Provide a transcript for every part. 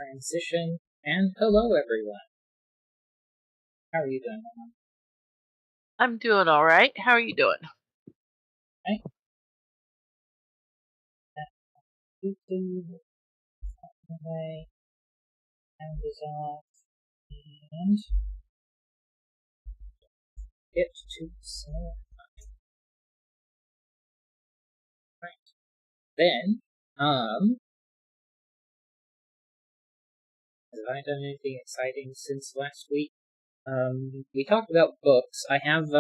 transition, and hello everyone. How are you doing, Mom? I'm doing all right. How are you doing? Hey, YouTube, away, sound is off, and get to some. Right. Then, have I done anything exciting since last week? We talked about books. I have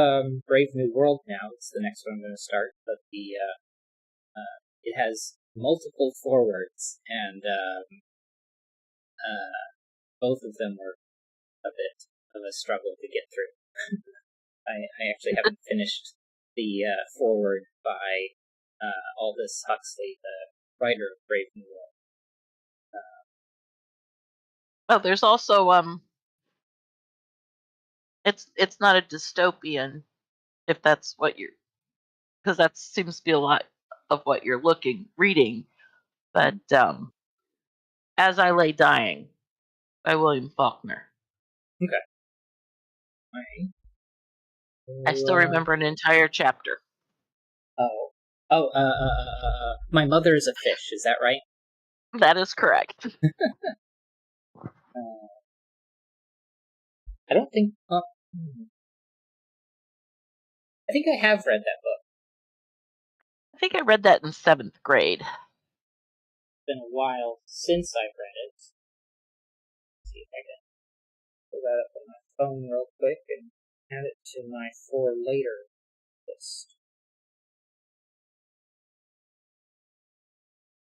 Brave New World now. It's the next one I'm going to start, but it has multiple forwards, and both of them were a bit of a struggle to get through. I actually haven't finished the forward by Aldous Huxley, the writer of Brave New World. Oh, there's also it's not a dystopian if that's what you're because that seems to be a lot of what you're reading. But As I Lay Dying by William Faulkner. Okay. All right. I still remember an entire chapter. My Mother is a Fish. Is that right? That is correct. I don't think. I think I have read that book. I think I read that in 7th grade. It's been a while since I've read it. Let's see if I can pull that up on my phone real quick and add it to my for later list.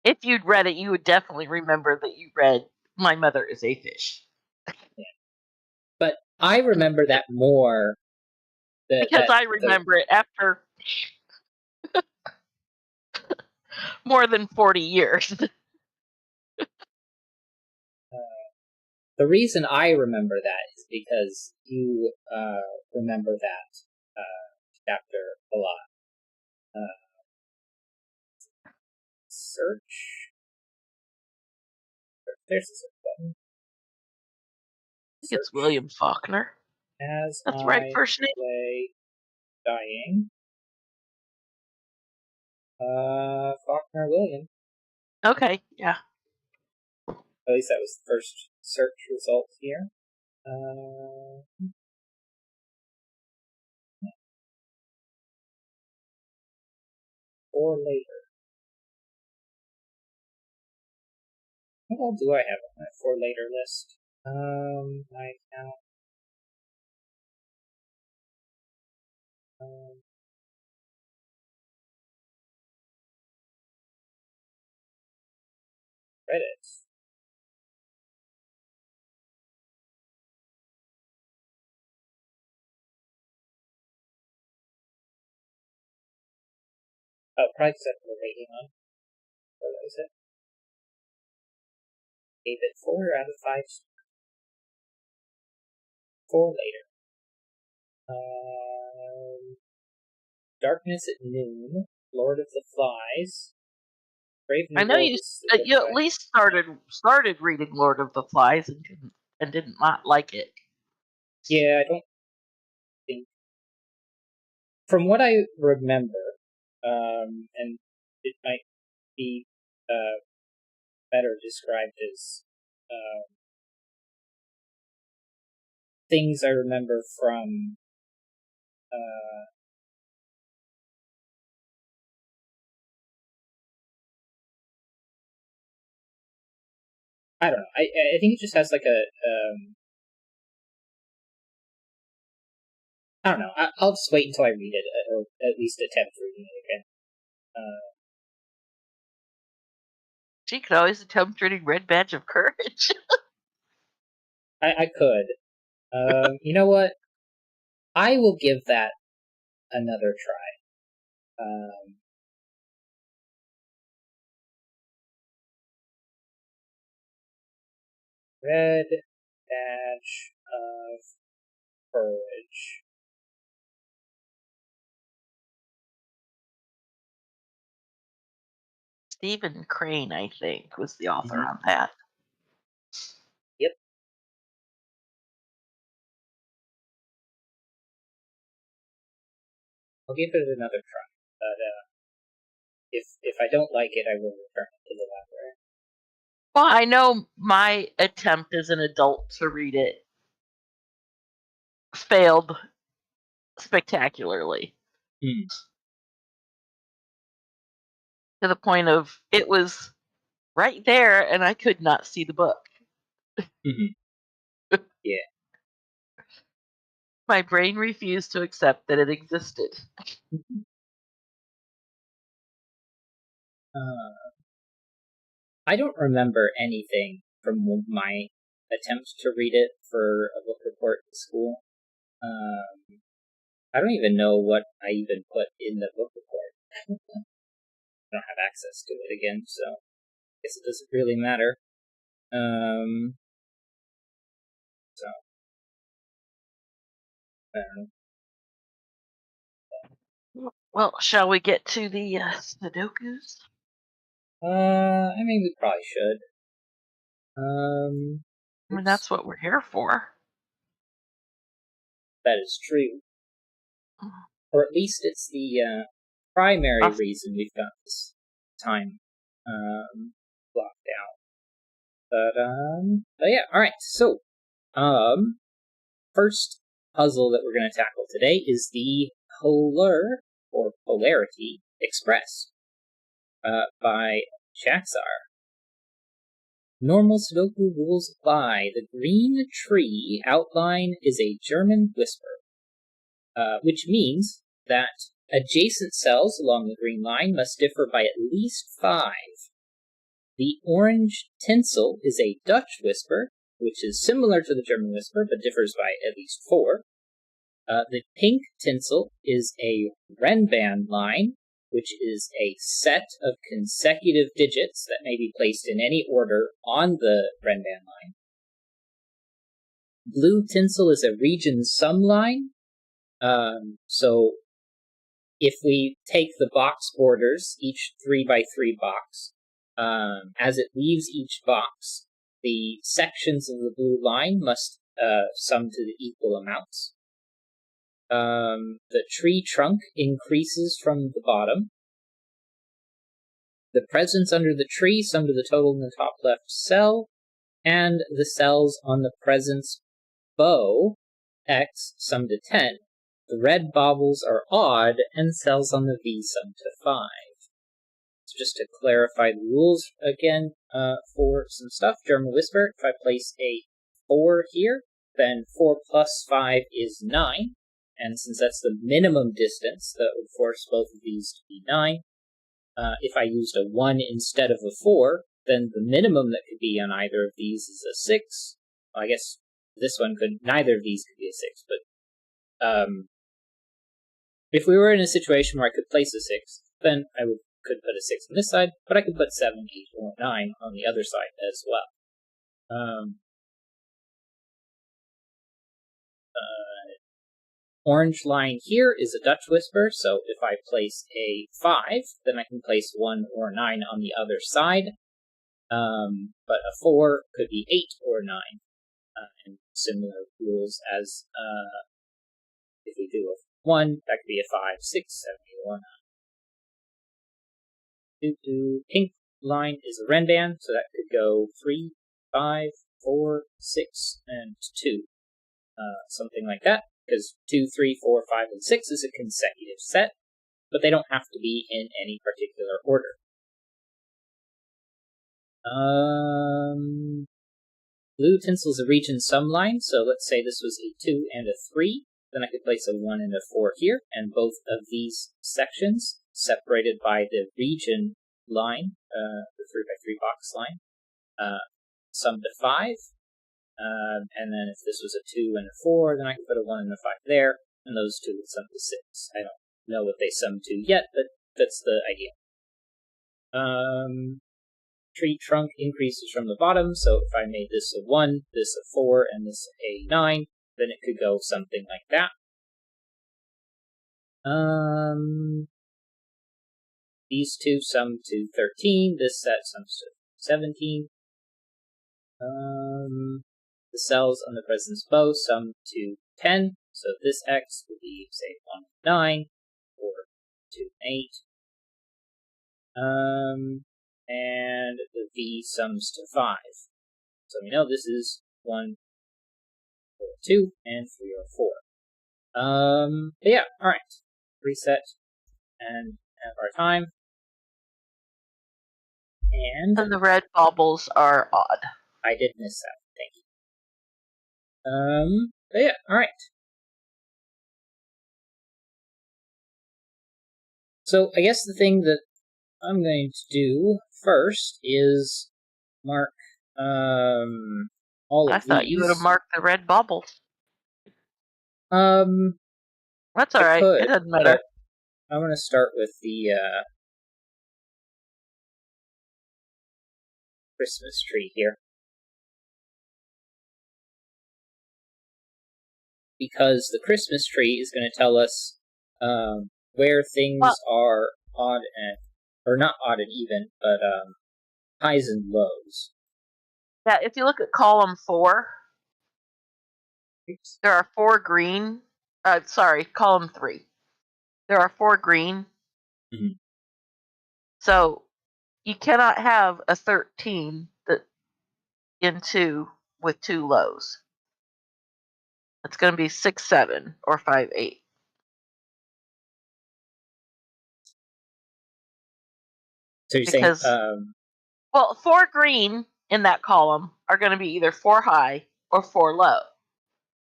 If you'd read it, you would definitely remember that you read My Mother is a Fish. Yeah. But I remember that more. Because I remember it after more than 40 years. The reason I remember that is because you remember that chapter a lot. Search. There's the search button. I think it's William Faulkner. As That's I right first name. Lay Dying. Faulkner William. Okay, yeah. At least that was the first search result here. Or later. What all do I have on my for later list? I count. Credits. Oh, probably set the rating on. What was it? Gave it 4 out of 5 stars. For later. Darkness at Noon, Lord of the Flies, Brave New I know World you. is the book You at least started reading Lord of the Flies and didn't not like it. Yeah, I don't think. From what I remember, and it might be better described as things I remember from I don't know. I think it just has like a I don't know. I'll just wait until I read it, or at least attempt reading it again. She could always attempt reading Red Badge of Courage. I could. You know what? I will give that another try. Red Badge of Courage. Stephen Crane, I think, was the author on that. I'll give it another try. But if I don't like it, I will return it to the library. Well, I know my attempt as an adult to read it failed spectacularly. Hmm. To the point of it was right there and I could not see the book. Mm-hmm. Yeah. My brain refused to accept that it existed. I don't remember anything from my attempt to read it for a book report at school. I don't even know what I even put in the book report. I don't have access to it again, so I guess it doesn't really matter. So I don't Well, shall we get to the Sudokus? know. I mean, we probably should. I mean, Oops, that's what we're here for. that is true. Mm. Or at least it's the primary Us- reason we've got this time blocked out. But yeah, alright, so, first puzzle that we're going to tackle today is the Polar, or Polarity Express, by Shaxar. Normal Sudoku rules apply. The green tree outline is a German whisper, which means that adjacent cells along the green line must differ by at least 5. The orange tinsel is a Dutch whisper, which is similar to the German whisper but differs by at least 4. The pink tinsel is a Renban line, which is a set of consecutive digits that may be placed in any order on the Renban line. Blue tinsel is a region sum line. So if we take the box borders, each 3x3 box, as it leaves each box, the sections of the blue line must sum to the equal amounts. The tree trunk increases from the bottom. The presents under the tree sum to the total in the top left cell, and the cells on the presents bow X sum to 10. The red baubles are odd, and cells on the V sum to 5. So just to clarify the rules again for some stuff, German Whisper, if I place a 4 here, then 4 plus 5 is 9. And since that's the minimum distance, that would force both of these to be 9. If I used a 1 instead of a 4, then the minimum that could be on either of these is a 6. Well, I guess this one could, neither of these could be a 6, but if we were in a situation where I could place a 6, then I could put a 6 on this side, but I could put 7, 8, or 9 on the other side as well. Orange line here is a Dutch whisper, so if I place a 5, then I can place 1 or 9 on the other side. But a 4 could be 8 or 9, and similar rules as if we do a 1, that could be a 5, 6, 7, 8, or 9. Pink line is a Renban, so that could go 3, 5, 4, 6, and 2. Something like that, because 2, 3, 4, 5, and 6 is a consecutive set, but they don't have to be in any particular order. Blue tinsel is a region sum line, so let's say this was a 2 and a 3, then I could place a 1 and a 4 here, and both of these sections, separated by the region line, the 3x3 box line, sum to 5. And then if this was a 2 and a 4, then I could put a 1 and a 5 there, and those two would sum to 6. I don't know what they sum to yet, but that's the idea. Tree trunk increases from the bottom, so if I made this a 1, this a 4, and this a 9, then it could go something like that. These two sum to 13, this set sums to 17. The cells on the president's bow sum to 10, so this X would be, say, 1, 9, or 2, 8. And the V sums to 5. So we know this is 1, 4, 2, and 3 or 4. But yeah, alright. Reset and have our time. And the red baubles are odd. I did miss that. Thank you. But yeah, alright. So I guess the thing that I'm going to do first is mark all of I thought you would have marked the red baubles. That's all right. It doesn't matter. I'm going to start with the Christmas tree here. Because the Christmas tree is going to tell us where things are odd and, or not odd and even, but highs and lows. Yeah, if you look at column 4, there are 4 green. Column 3. There are 4 green. Mm-hmm. So you cannot have a 13 in 2 with 2 lows. It's going to be 6, 7 or 5, 8. So you're saying, well, 4 green in that column are going to be either 4 high or 4 low.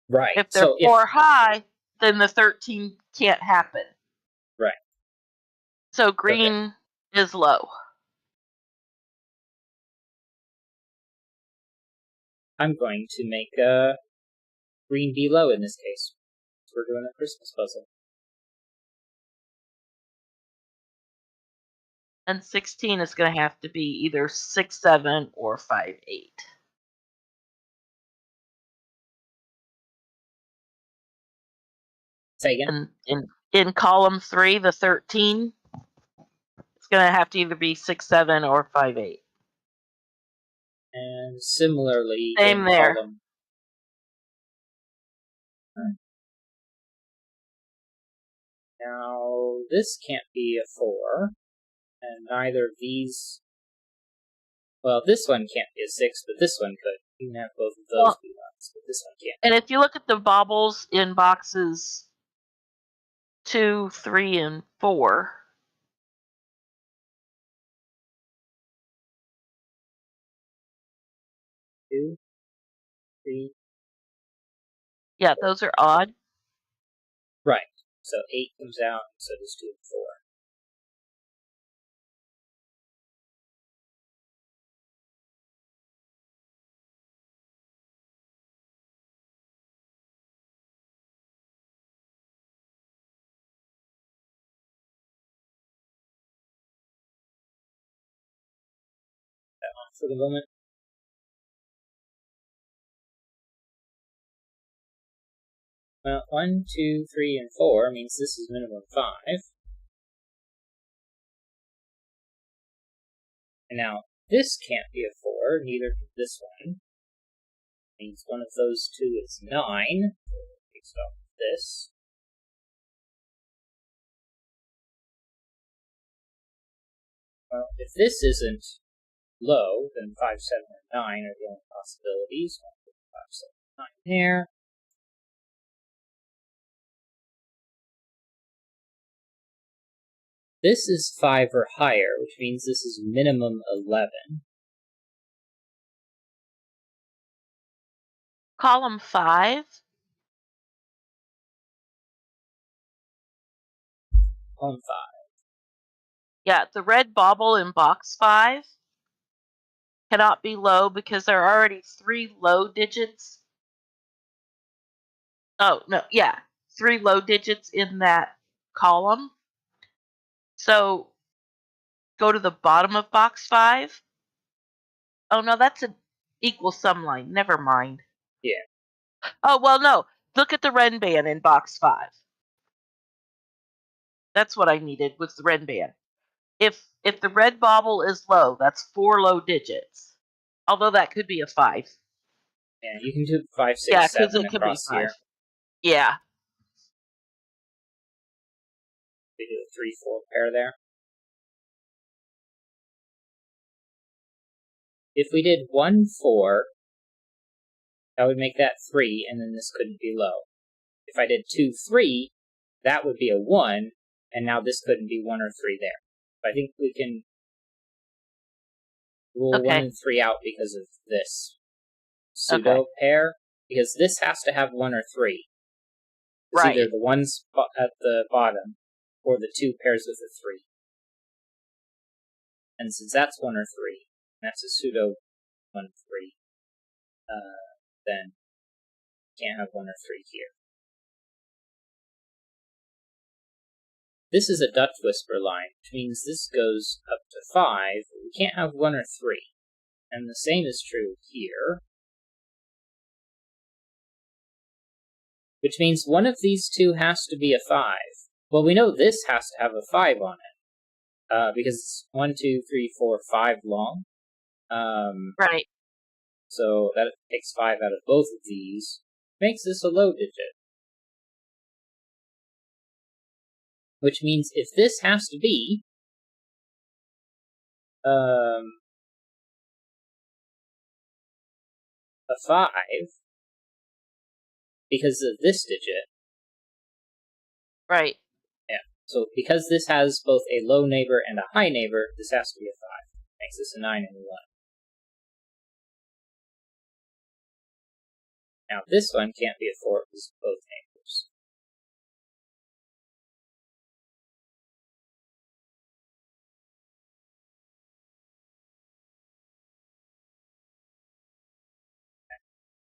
Right. If they're 4 high, then the 13 can't happen. Right. So green is low. I'm going to make green be low in this case. So we're doing a Christmas puzzle. And 16 is going to have to be either 6, 7 or 5, 8. Say again? And in column 3, the 13, it's going to have to either be 6, 7 or 5, 8. And similarly, same in there. column. Now, this can't be a 4, and neither of these. Well, this one can't be a 6, but this one could. You can have both of those be ones, but this one can't. And if you look at the baubles in boxes 2, 3, and 4, Two, three. yeah, those are odd. Right. So 8 comes out, so does 2 and 4. That on for the moment. Well, 1, 2, 3, and 4 means this is minimum 5. And now, this can't be a 4, neither can this one. Means one of those two is 9. Based off of this. Well, if this isn't low, then 5, 7, and 9 are the only possibilities. 1, 5, 7, 9 there. This is 5 or higher, which means this is minimum 11. Column 5. Column 5. Yeah, the red bauble in box 5 cannot be low because there are already 3 low digits. Oh, no, yeah, 3 low digits in that column. So go to the bottom of box 5. Oh, no, that's an equal sum line. Never mind. Yeah. Oh, well, no. Look at the Ren band in box 5. That's what I needed was the Ren band. If the red bauble is low, that's 4 low digits. Although that could be a 5. Yeah, you can do 5, 6, Yeah, 7 because it could be across 5. here. Yeah. We do a 3-4 pair there. If we did 1-4, that would make that 3, and then this couldn't be low. If I did 2-3, that would be a 1, and now this couldn't be 1 or 3 there. I think we can rule 1 and 3 out because of this pseudo pair, because this has to have 1 or 3. It's either the 1 spot at the bottom or the 2 pairs with a 3. And since that's 1 or 3, that's a pseudo 1-3, then can't have 1 or 3 here. This is a Dutch whisper line, which means this goes up to 5, but we can't have 1 or 3. And the same is true here, which means one of these two has to be a 5. Well, we know this has to have a 5 on it, because it's 1, 2, 3, 4, 5 long. Right. So that takes 5 out of both of these, makes this a low digit. Which means if this has to be a 5, because of this digit. Right. Yeah. So because this has both a low neighbor and a high neighbor, this has to be a 5. Makes this a 9 and a 1. Now this one can't be a 4 because of both neighbors.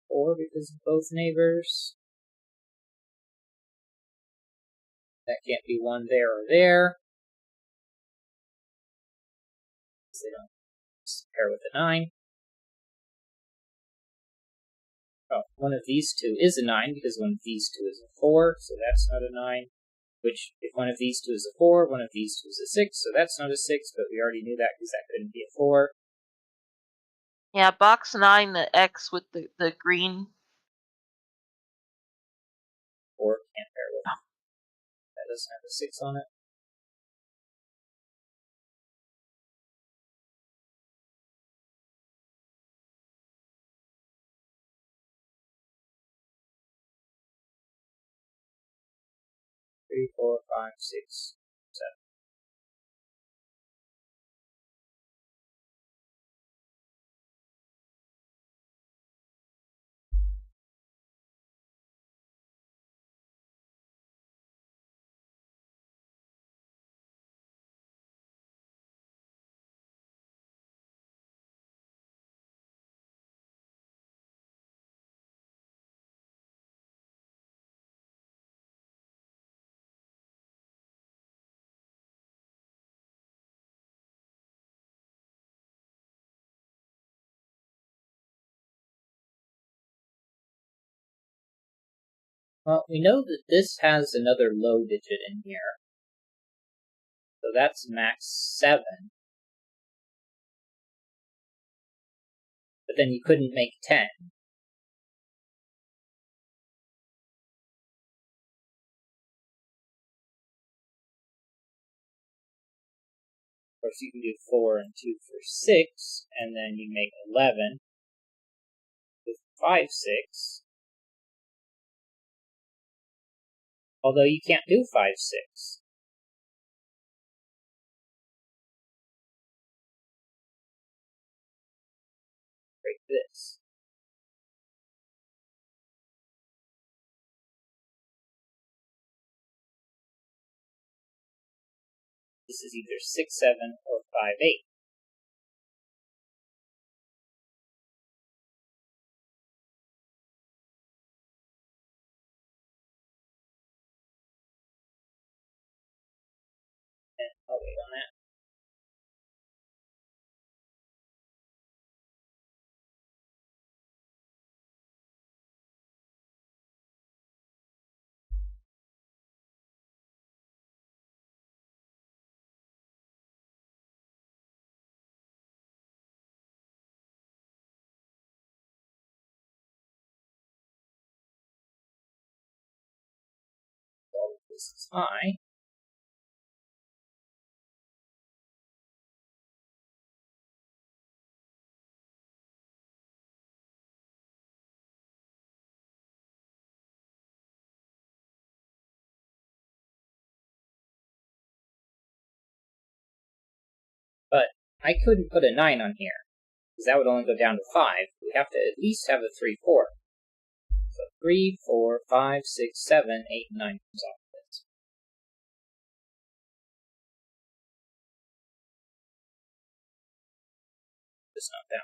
Or because of both neighbors. That can't be 1 there or there. Because they don't pair with a 9. Oh, one of these two is a 9 because one of these two is a 4, so that's not a 9. Which, if one of these two is a 4, one of these two is a 6, so that's not a 6, but we already knew that because that couldn't be a 4. Yeah, box 9, the X with the green. 4 can't pair with it. That doesn't have a 6 on it. Three, 4, 5, 6, 7. Well, we know that this has another low digit in here. So that's max 7. But then you couldn't make 10. Of course, you can do 4 and 2 for 6, and then you make 11 with 5, 6. Although you can't do 5, 6. Break this. This is either 6, 7 or 5, 8. And I'll wait on that. All of this is high. I couldn't put a 9 on here, because that would only go down to 5. We have to at least have a 3, 4. So 3, 4, 5, 6, 7, 8, 9 comes off this. Just not down.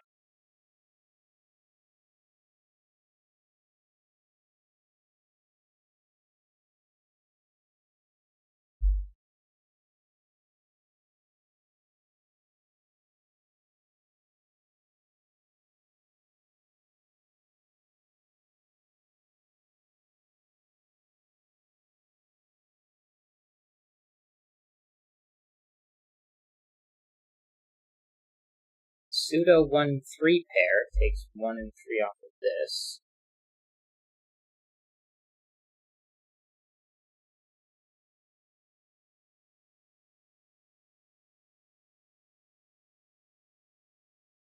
Pseudo 1, 3 pair takes 1 and 3 off of this.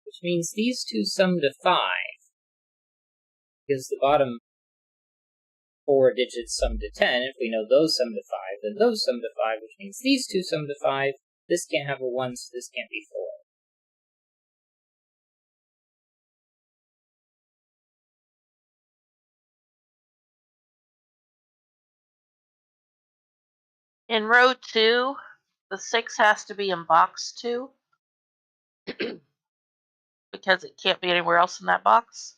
Which means these two sum to 5. Because the bottom 4 digits sum to 10. If we know those sum to 5, then those sum to 5, which means these two sum to 5. This can't have a 1, so this can't be 4. In row 2, the 6 has to be in box 2 because it can't be anywhere else in that box.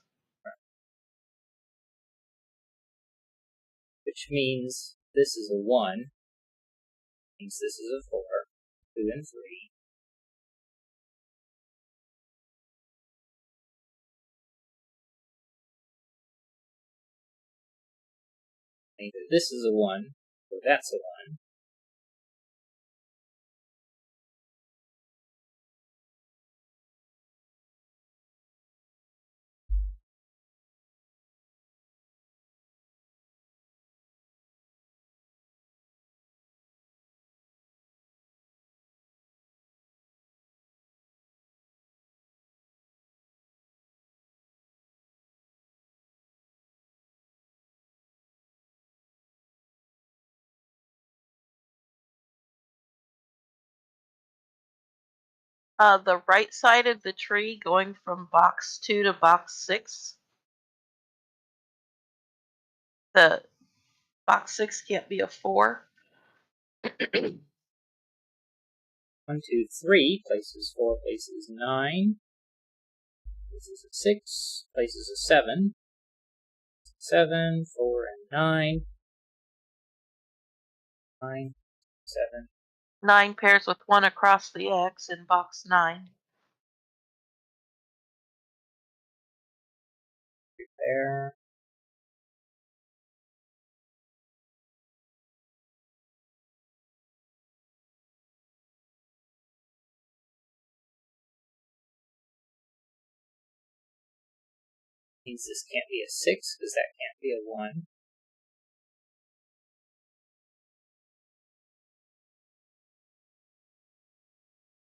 Which means this is a 1. Means this is a 4. 2 and 3. Either this is a 1, or that's a 1. The right side of the tree going from box 2 to box 6. The box 6 can't be a 4. 1, 2, 3 places 4, places 9. Places a 6, places a 7. 7, 4, and 9. 9, 7. 9 pairs with 1 across the X in box 9. There. Means this can't be a 6, because that can't be a 1.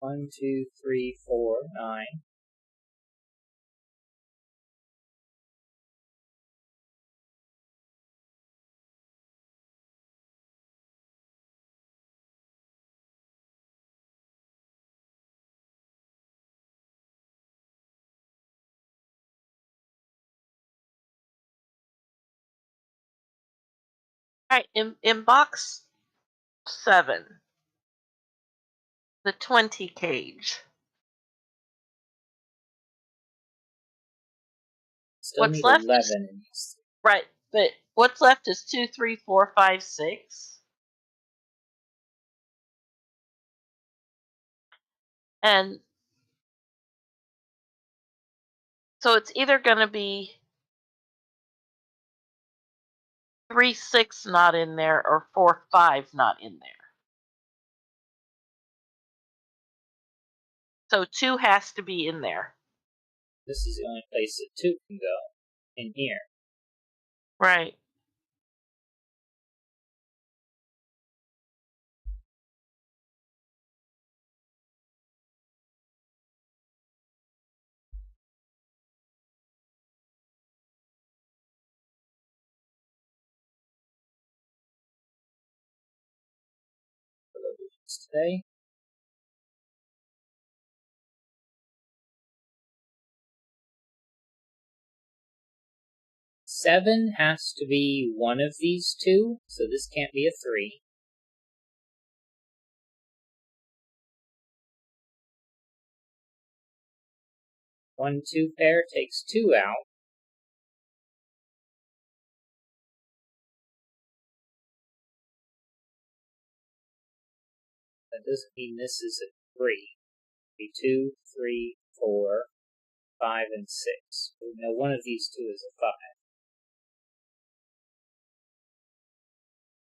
One, 2, 3, 4, 9. All right, in box 7, the 20 cage. Still What's need left 11 is in these. right, but what's left is 2, 3, 4, 5, 6. And so it's either going to be 3, 6 not in there or 4, 5 not in there. So 2 has to be in there. This is the only place that 2 can go. In here. Right. Today. 7 has to be one of these two, so this can't be a 3. One, 2 pair takes 2 out. That doesn't mean this is a 3. Be 2, 3, 4, 5, and 6. We know one of these two is a 5.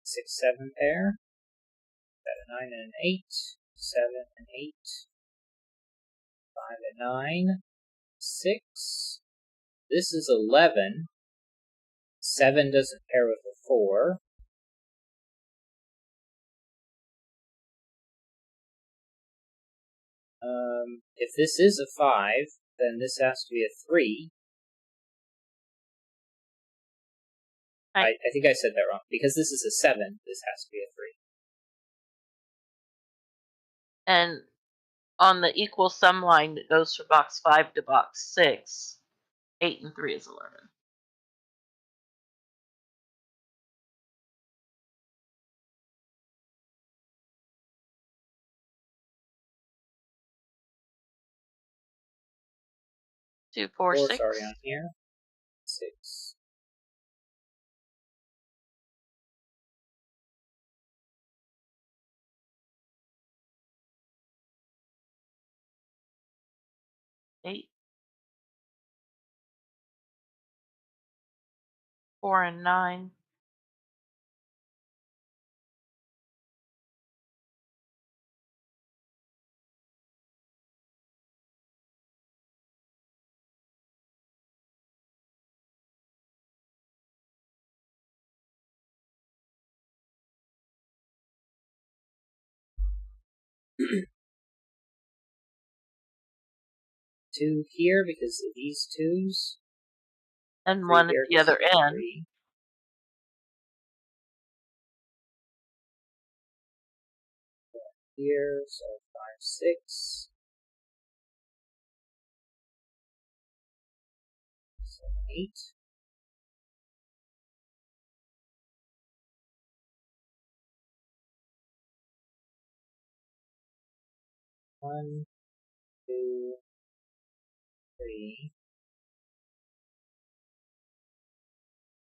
6, 7 pair. 7, 9, and an 8. 7 and 8. 5 and 9. 6. This is 11. 7 doesn't pair with a 4. If this is a 5, then this has to be a 3. I think I said that wrong. Because this is a 7, this has to be a 3. And on the equal sum line that goes from box 5 to box 6, 8 and 3 is 11. Two, four, 4's 6. already on here. 6. Eight. 4 and 9. 2 here because of these 2's. And 3 1 at here the 'cause other of the end. 3. 4 here, so 5, 6. 7, 8. 1, 2, 3.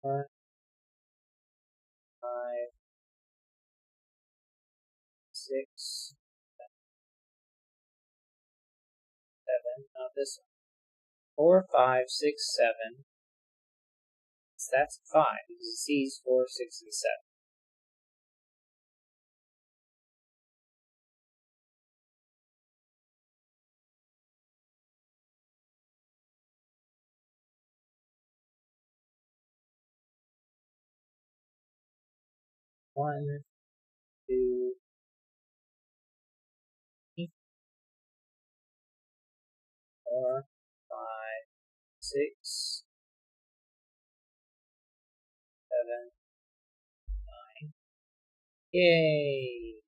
4, 5, 6, 7. Not this one. 4, 5, 6, 7. So that's a 5 because it sees 4, 6, and 7. One, 2, 3, 4, 5, 6, 7, 9. Yay!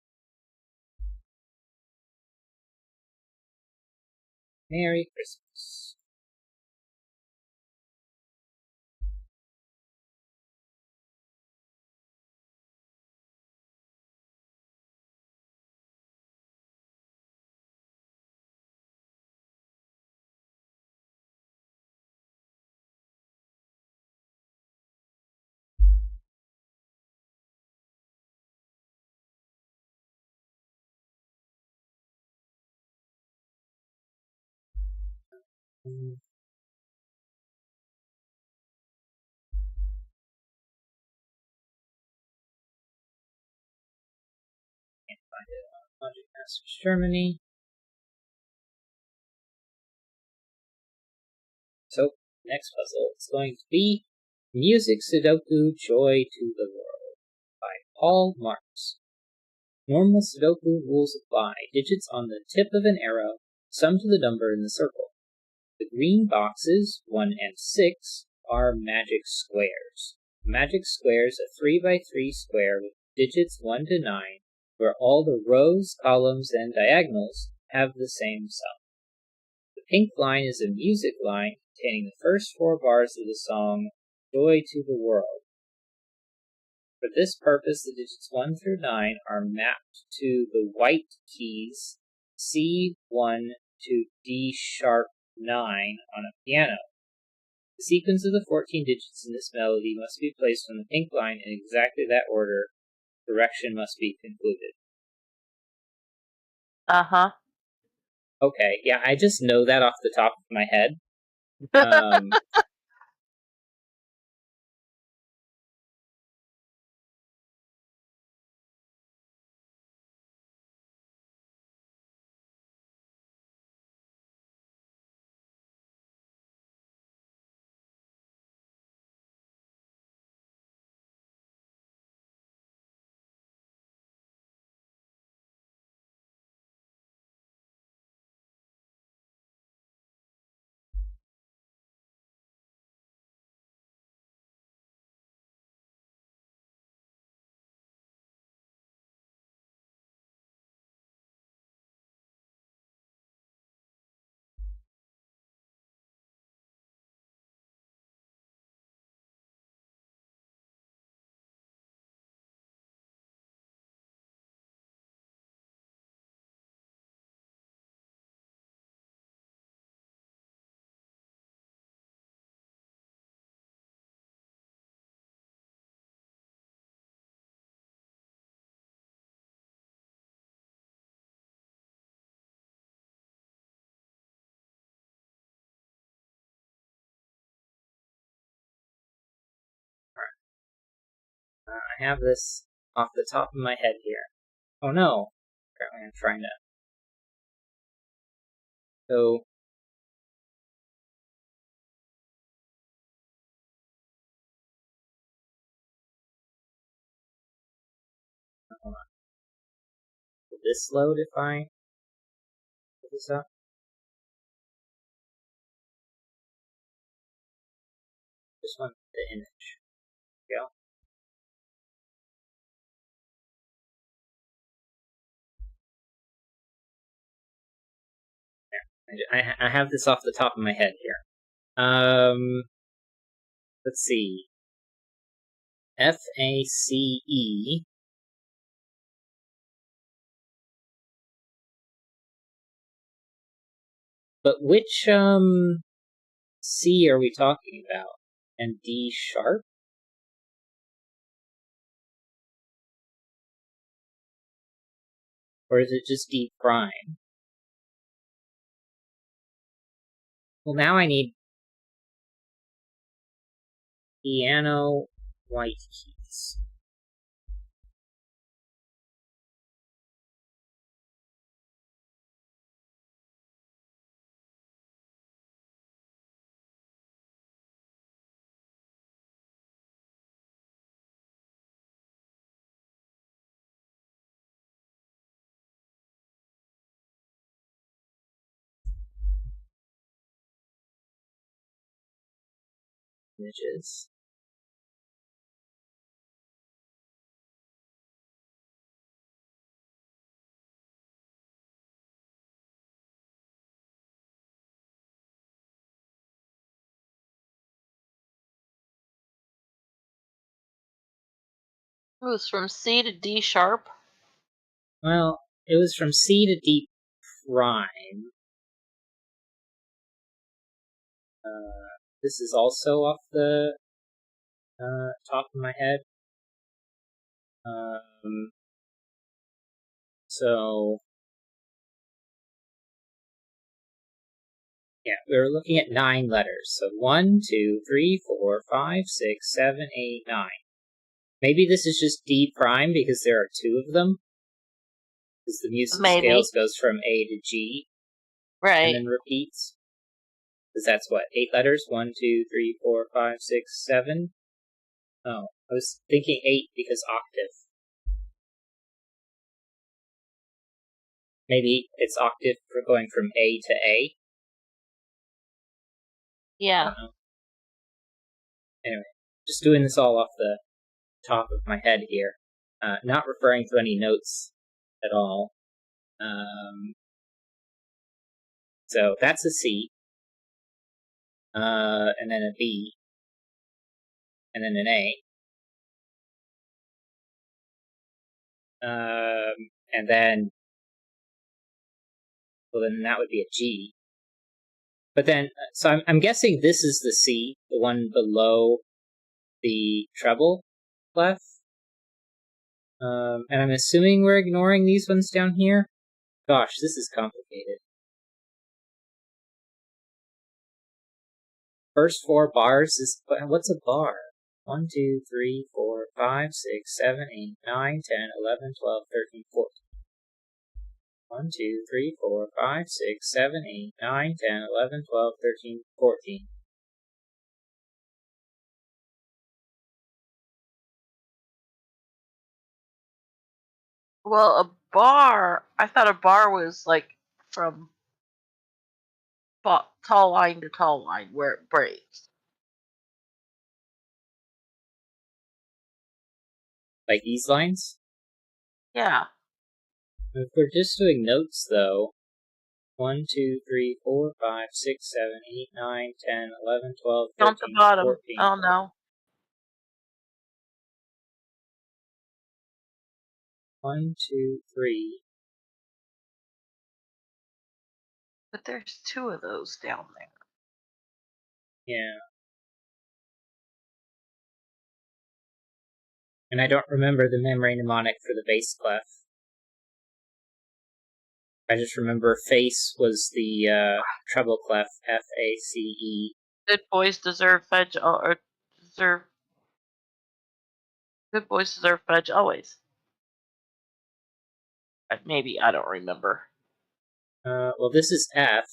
Merry Christmas. Can't find it on Logic Masters Germany. So, next puzzle is going to be Music Sudoku Joy to the World by Paul Marks. Normal Sudoku rules apply. Digits on the tip of an arrow sum to the number in the circle. The green boxes, 1 and 6, are magic squares. Magic square is a 3 by 3 square with digits 1 to 9, where all the rows, columns, and diagonals have the same sum. The pink line is a music line containing the first 4 bars of the song Joy to the world. For this purpose, the digits 1 through 9 are mapped to the white keys C1 to D sharp 9 on a piano. The sequence of the 14 digits in this melody must be placed on the pink line in exactly that order. Direction must be concluded. Uh-huh. Okay, yeah, I just know that off the top of my head. I have this off the top of my head here. Oh no! Apparently I'm trying to... So... Hold on. Will this load if I put this up? Just want the image. Go. I have this off the top of my head here. Let's see. FACE. But which, C are we talking about? And D sharp? Or is it just D prime? Well, now I need piano white keys. Images. It was from C to D sharp. Well, it was from C to D prime. This is also off the top of my head. So, yeah, we were looking at 9 letters. So 1, 2, 3, 4, 5, 6, 7, 8, 9. Maybe this is just D prime because there are 2 of them. Because the musical scales goes from A to G. Right. And then repeats. Because that's what? 8 letters? 1, 2, 3, 4, 5, 6, 7? Oh, I was thinking 8 because octave. Maybe it's octave for going from A to A. Yeah. Anyway, just doing this all off the top of my head here. Not referring to any notes at all. So that's a C. And then a B. and then an A. And then, well, then that would be a G. But then, so I'm guessing this is the C, the one below the treble clef. And I'm assuming we're ignoring these ones down here. Gosh, this is complicated. First 4 bars is, what's a bar? 1, 2, 3, 4, 5, 6, 7, 8, 9, 10, 11, 12, 13, 14. 1, 2, 3, 4, 5, 6, 7, 8, 9, 10, 11, 12, 13, 14. Well, a bar, I thought a bar was like from tall line to tall line where it breaks. Like these lines? Yeah. If we're just doing notes, though, 1, 2, 3, 4, 5, 6, 7, 8, 9, 10, 11, 12, Down the 13, bottom. 14. Oh no. 1, 2, 3. But there's 2 of those down there. Yeah. And I don't remember the memory mnemonic for the bass clef. I just remember face was the treble clef, F-A-C-E. Good boys deserve fudge or deserve good boys deserve fudge always. Maybe I don't remember. Well, this is F,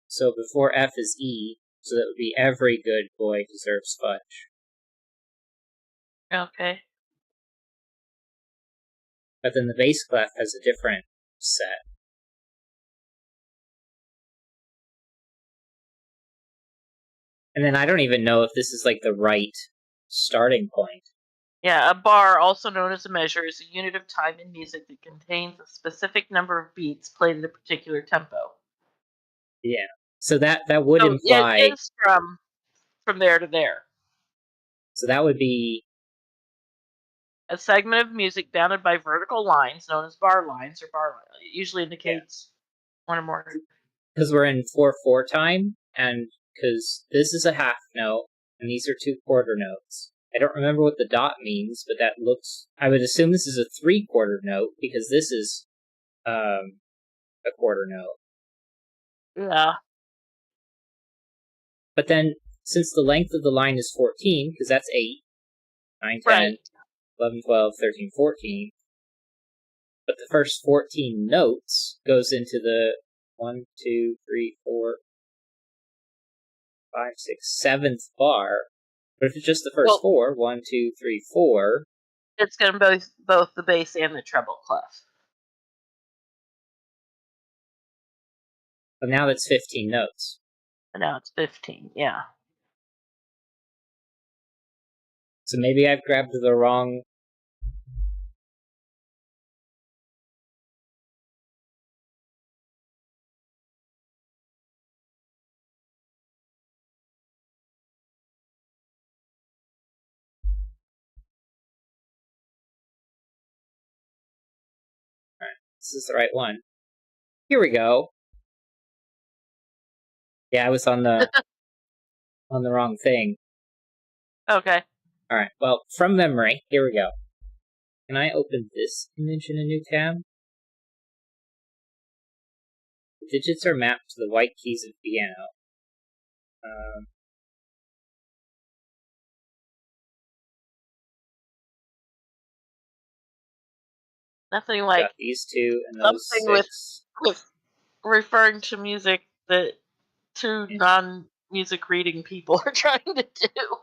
so before F is E, so that would be every good boy deserves fudge. Okay. But then the bass clef has a different set. And then I don't even know if this is like the right starting point. Yeah, a bar, also known as a measure, is a unit of time in music that contains a specific number of beats played at a particular tempo. Yeah. So that would So imply. it is from there to there. So that would be A segment of music bounded by vertical lines, known as bar lines or bar line. It usually indicates one or more. because we're in 4/4 time, and because this is a half note, and these are 2 quarter notes. I don't remember what the dot means, but that looks. I would assume this is a 3/4 note because this is a quarter note. Yeah. But then, since the length of the line is 14, because that's 8, 9, 10, Right. 11, 12, 13, 14. But the first 14 notes goes into the 1, 2, 3, 4, 5, 6, 7th bar. But if it's just the first 4, 1, 2, 3, 4. It's going to be both the bass and the treble clef. But now that's 15 notes. And now it's 15, yeah. So maybe I've grabbed the wrong. Alright, this is the right one. Here we go. Yeah, I was on the on the wrong thing. Okay. Alright, well, from memory, here we go. Can I open this image in a new tab? The digits are mapped to the white keys of piano. Nothing like Got these 2 and those something 6. with referring to music that 2 non-music reading people are trying to do.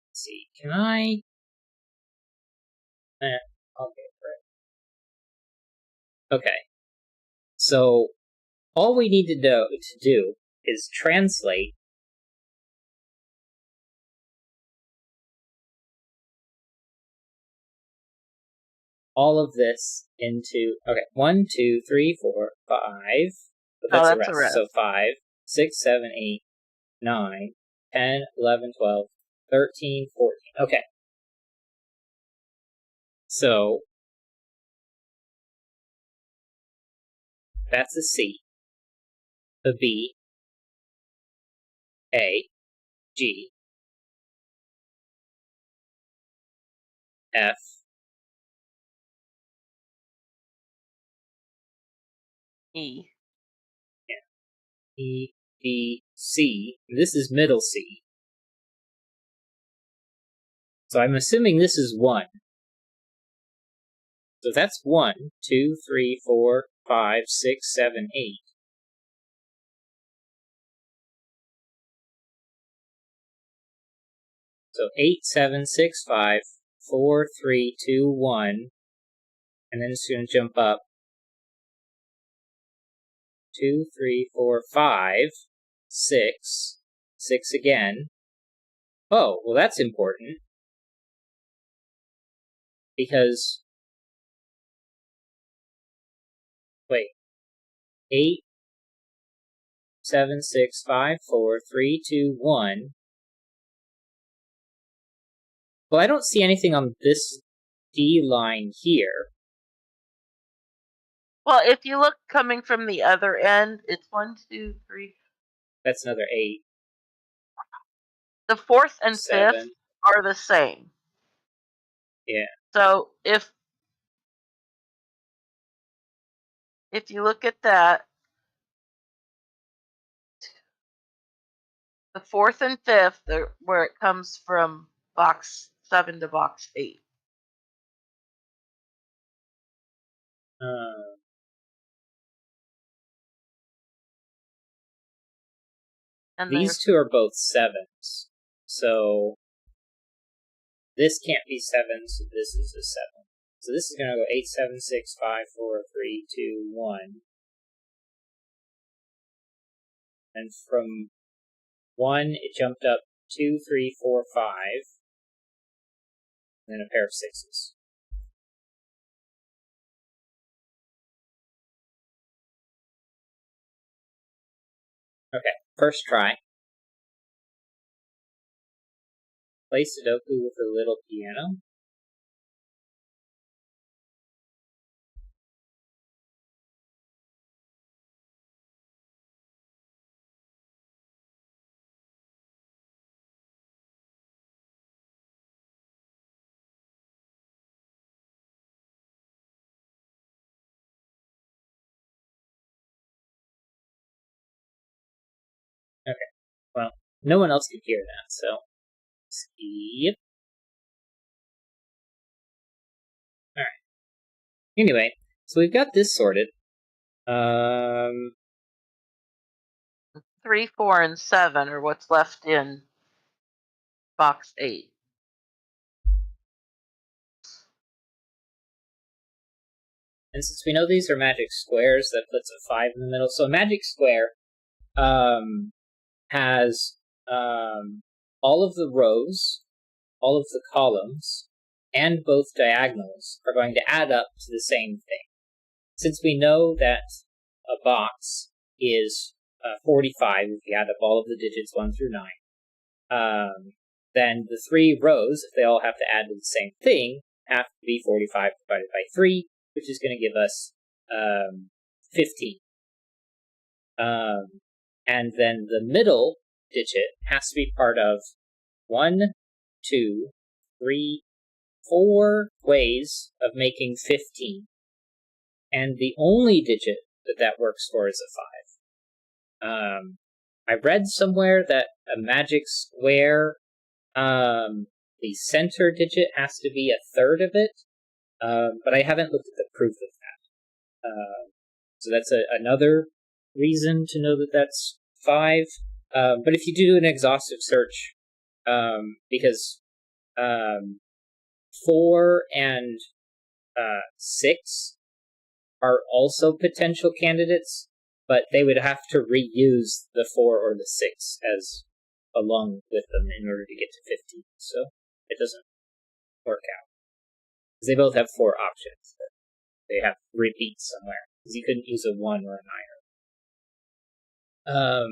Let's see, can I? Okay, right. Okay. So all we need to do is translate all of this into, okay, 1, 2, 3, 4, 5, but Oh, that's a that's a rest. rest. So 5, 6, 7, 8, 9, 10, 11, 12, 13, 14. Okay. So that's a C, a B, A, G, F, E. E, D, C. This is middle C. So I'm assuming this is 1. So that's 1, 2, 3, 4, 5, 6, 7, 8. So 8, 7, 6, 5, 4, 3, 2, 1. And then it's going to jump up 2, 3, 4, 5, 6, 6 again. Oh, well, that's important. Because, wait, 8, 7, 6, 5, 4, 3, 2, 1. Well, I don't see anything on this D line here. Well, if you look coming from the other end, it's 1, 2, 3. That's another 8. The fourth and 7. fifth are the same. Yeah. So if you look at that, the fourth and fifth are where it comes from box 7 to box 8. And These two are both 7s. So this can't be 7, so this is a 7. So this is going to go 8, 7, 6, 5, 4, 3, 2, 1. And from 1, it jumped up 2, 3, 4, 5. And then a pair of 6s. Okay, first try. Play Sudoku with a little piano. Okay, well, no one else could hear that, so skip. Alright. Anyway, so we've got this sorted. 3, 4, and 7 are what's left in box 8. And since we know these are magic squares, that puts a 5 in the middle. So a magic square has all of the rows, all of the columns, and both diagonals are going to add up to the same thing. Since we know that a box is 45, if you add up all of the digits 1 through 9, then the 3 rows, if they all have to add to the same thing, have to be 45 divided by 3, which is going to give us 15. And then the middle digit has to be part of 1, 2, 3, 4 ways of making 15. And the only digit that works for is a 5. I read somewhere that a magic square, the center digit has to be a third of it, but I haven't looked at the proof of that. So that's another reason to know that that's 5. But if you do an exhaustive search, because 4 and 6 are also potential candidates, but they would have to reuse the 4 or the 6 as along with them in order to get to 15. So it doesn't work out. Because they both have 4 options. But they have repeats somewhere. Because you couldn't use a 1 or a 9.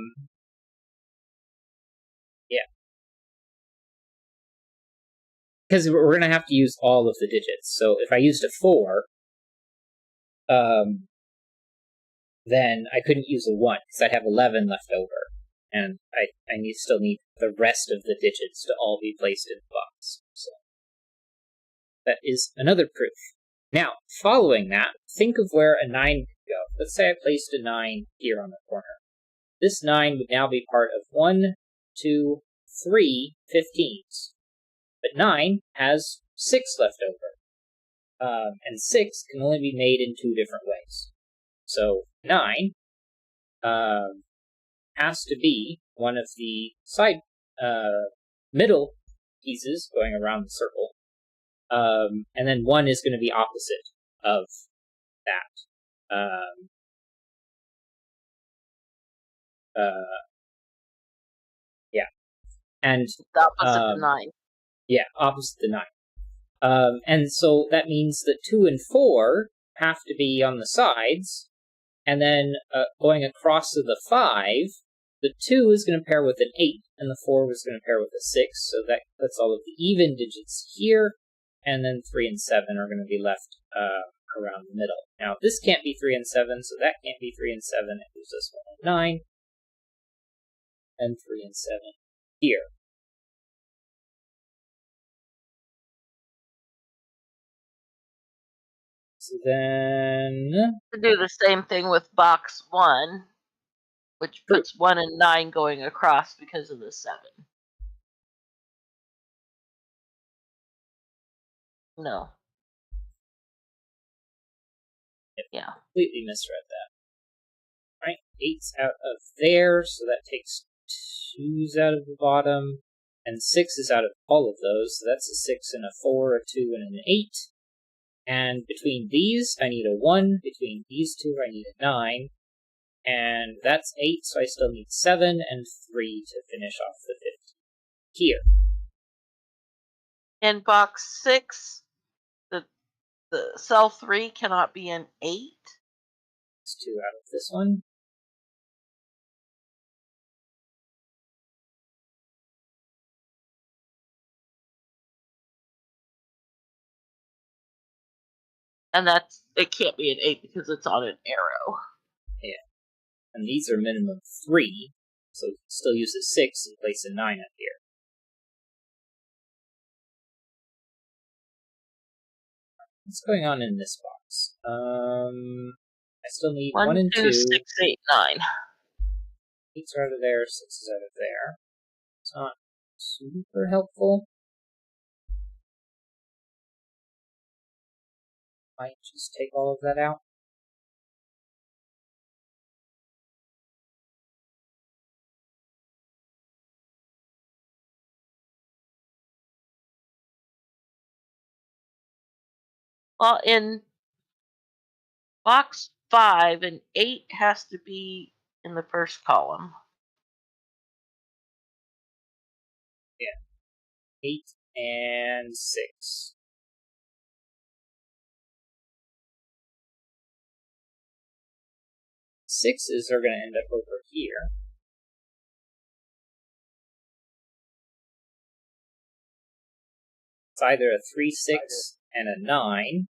Yeah. Because we're going to have to use all of the digits. So if I used a 4, then I couldn't use a 1, because I'd have 11 left over. And I still need the rest of the digits to all be placed in the box. So that is another proof. Now, following that, think of where a 9 could go. Let's say I placed a 9 here on the corner. This 9 would now be part of 1, 2, 3 15s. But 9 has 6 left over. And 6 can only be made in 2 different ways. So 9 has to be one of the side middle pieces going around the circle. And then 1 is going to be opposite of that. Yeah. And opposite to 9. Yeah, opposite to 9. And so that means that 2 and 4 have to be on the sides, and then going across to the 5, the 2 is going to pair with an 8, and the 4 is going to pair with a 6, so that puts all of the even digits here, and then 3 and 7 are going to be left around the middle. Now, this can't be 3 and 7, so that can't be 3 and 7, it gives us 1 and 9, and 3 and 7 here. So then... To do the same thing with box 1, which puts 1 and 9 going across because of the 7. No. Yeah. Completely misread that. Right, 8's out of there, so that takes 2's out of the bottom, and 6 is out of all of those, so that's a 6 and a 4, a 2 and an 8. And between these, I need a 1. Between these two, I need a 9. And that's 8, so I still need 7 and 3 to finish off the 15 here. In box 6, the cell 3 cannot be an 8. It's 2 out of this one. And it can't be an 8 because it's on an arrow. Yeah. And these are minimum 3, so still use a 6 and place a 9 up here. What's going on in this box? I still need 1 and 2. 6, 8, 9. 8's are out of there, 6 is out of there. It's not super helpful. Might just take all of that out. Well, in box 5, an 8 has to be in the first column. Yeah. 8 and 6. Sixes are going to end up over here. It's either a 3, 6, and a 9.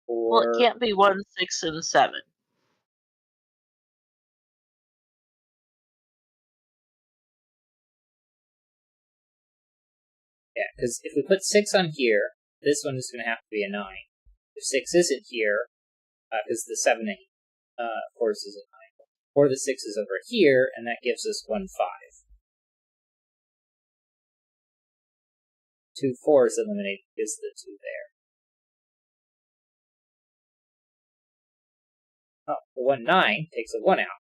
Or... Well, it can't be 1, 6, and 7. Yeah, because if we put 6 on here, this one is going to have to be a 9. If 6 isn't here, because the 7, 8, of course, is a 9. Or the 6 is over here, and that gives us 1, 5. 2, 4 is eliminated because the 2 there. Oh, the 1, 9 takes a 1 out.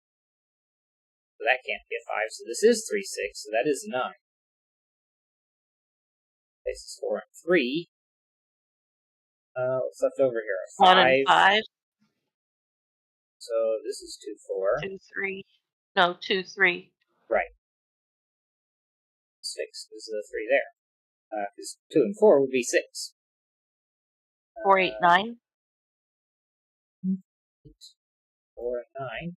So that can't be a 5, so this is 3, 6, so that is a 9. Places 4 and 3. What's left over here? A 5. 1 and 5. So this is 2, 4. 2, 3. No, 2, 3. Right. 6 is the 3 there. Because 2 and 4 would be 6. 4, 8, 9. 4 and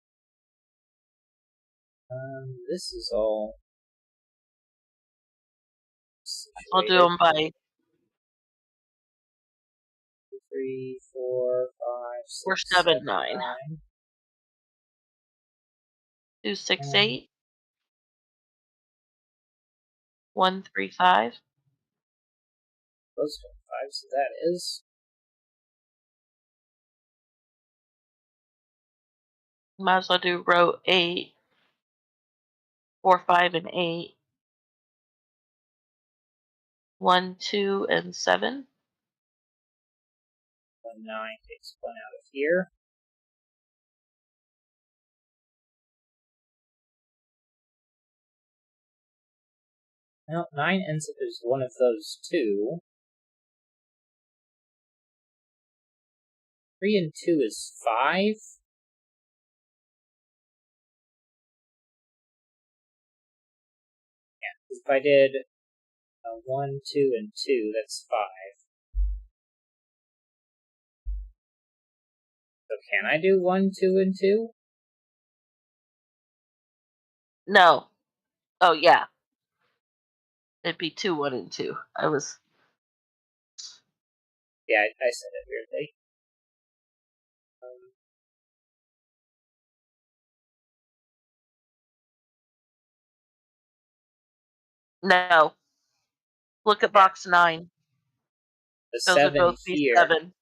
9. This is all. I'll do them by 3, 4, 5, 6, 4, 7, 7, 9. 9. 2, 6, 8. 1, 3, 5. Close to 5, so that is. Might as well do row 8. 4, 5, and 8. 1, 2, and 7. 1, 9 takes 1 out of here. Now, 9 ends up as one of those two. 3 and 2 is 5. Yeah, if I did 1, 2, and 2, that's 5. So can I do 1, 2, and 2? No. Oh, yeah. It'd be 2, 1, and 2. Yeah, I said it weirdly. No. Look at box 9. The Those 7 would both be here. 7. It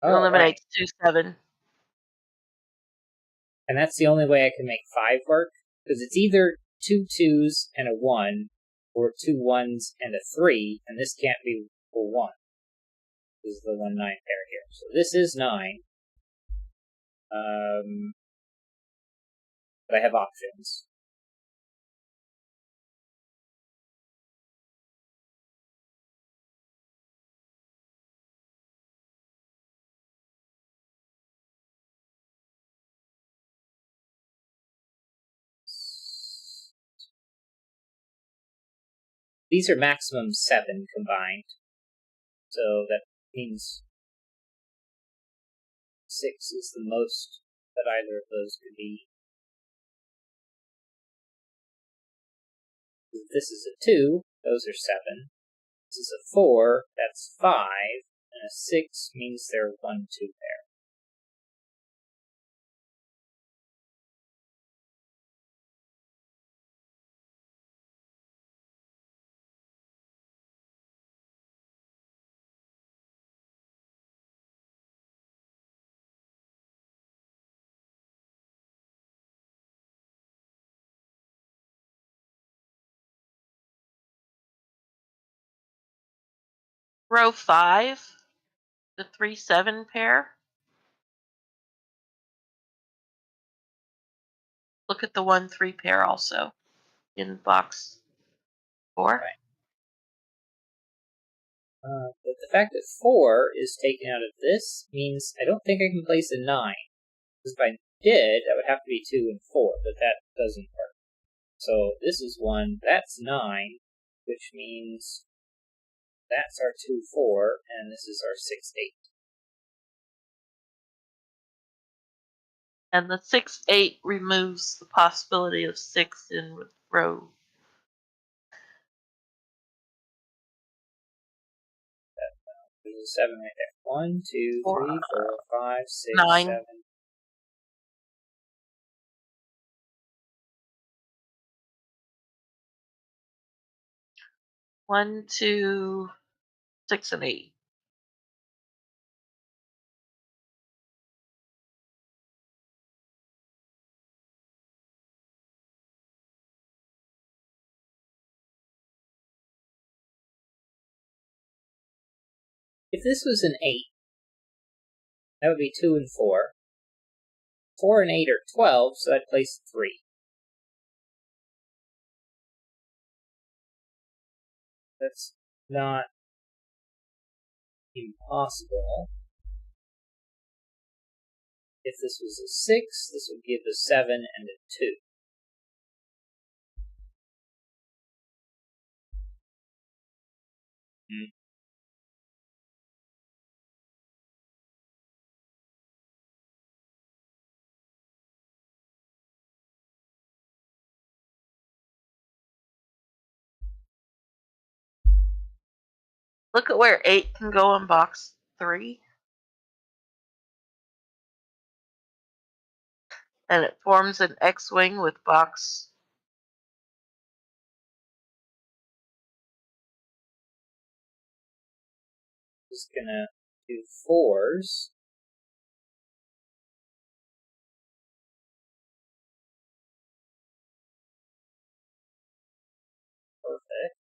Oh, eliminates right. 2, 7. And that's the only way I can make 5 work? Because it's either 2 2s and a 1, or 2 1s and a 3, and this can't be for 1. This is the 1 9 pair here. So this is 9. But I have options. These are maximum 7 combined. So that means 6 is the most that either of those could be. This is a 2, those are 7. This is a 4, that's 5. And a 6 means they're 1 2 pair. Row 5, the 3, 7 pair. Look at the 1, 3 pair also in box 4. Right. But the fact that 4 is taken out of this means I don't think I can place a 9. Because if I did, that would have to be 2 and 4, but that doesn't work. So this is 1, that's 9, which means that's our 2 4, and this is our 6 8. And the 6, 8 removes the possibility of 6 in row. There's a 7 right there. 1, 2, 3, 4, 5, 6, 9. 7. One, 2, 6, and 8. If this was an 8, that would be 2 and 4. 4 and 8 are 12, so I'd place 3. That's not impossible. If this was a 6, this would give a 7 and a 2. Hmm. Look at where 8 can go in box 3. And it forms an X-wing with box. Just gonna do 4s. Perfect.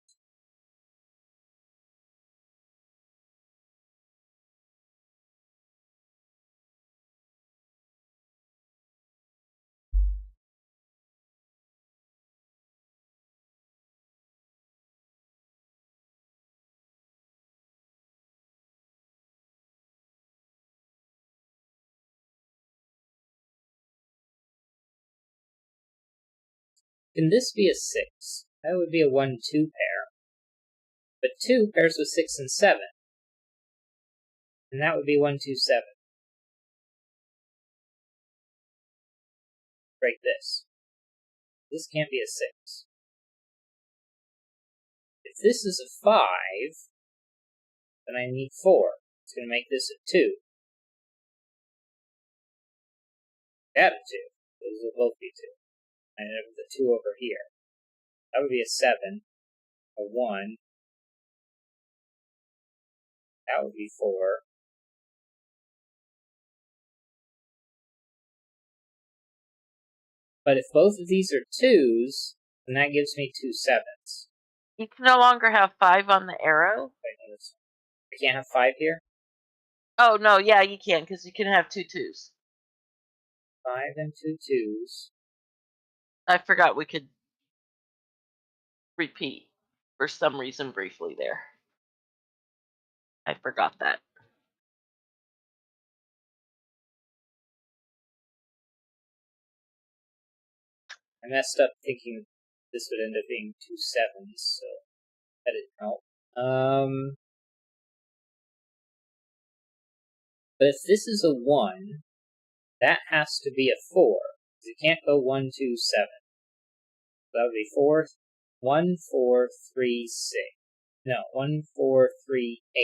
Can this be a 6? That would be a 1-2 pair. But 2 pairs with 6 and 7. And that would be 1-2-7. Break this. This can't be a 6. If this is a 5, then I need 4. It's going to make this a 2. Add a 2. Those will both be 2. And have the 2 over here. That would be a 7. A 1. That would be 4. But if both of these are 2s, then that gives me 2 7s. You can no longer have 5 on the arrow. I can't have 5 here? Oh, no, yeah, you can, because you can have 2 2s. 5 and 2 2s. I forgot we could repeat for some reason briefly there. I forgot that. I messed up thinking this would end up being 2 7s, so that didn't help. But if this is a 1, that has to be a 4. Because it can't go 1 2 7. That would be 4, 1 4 3 6. No, 1 4 3 8.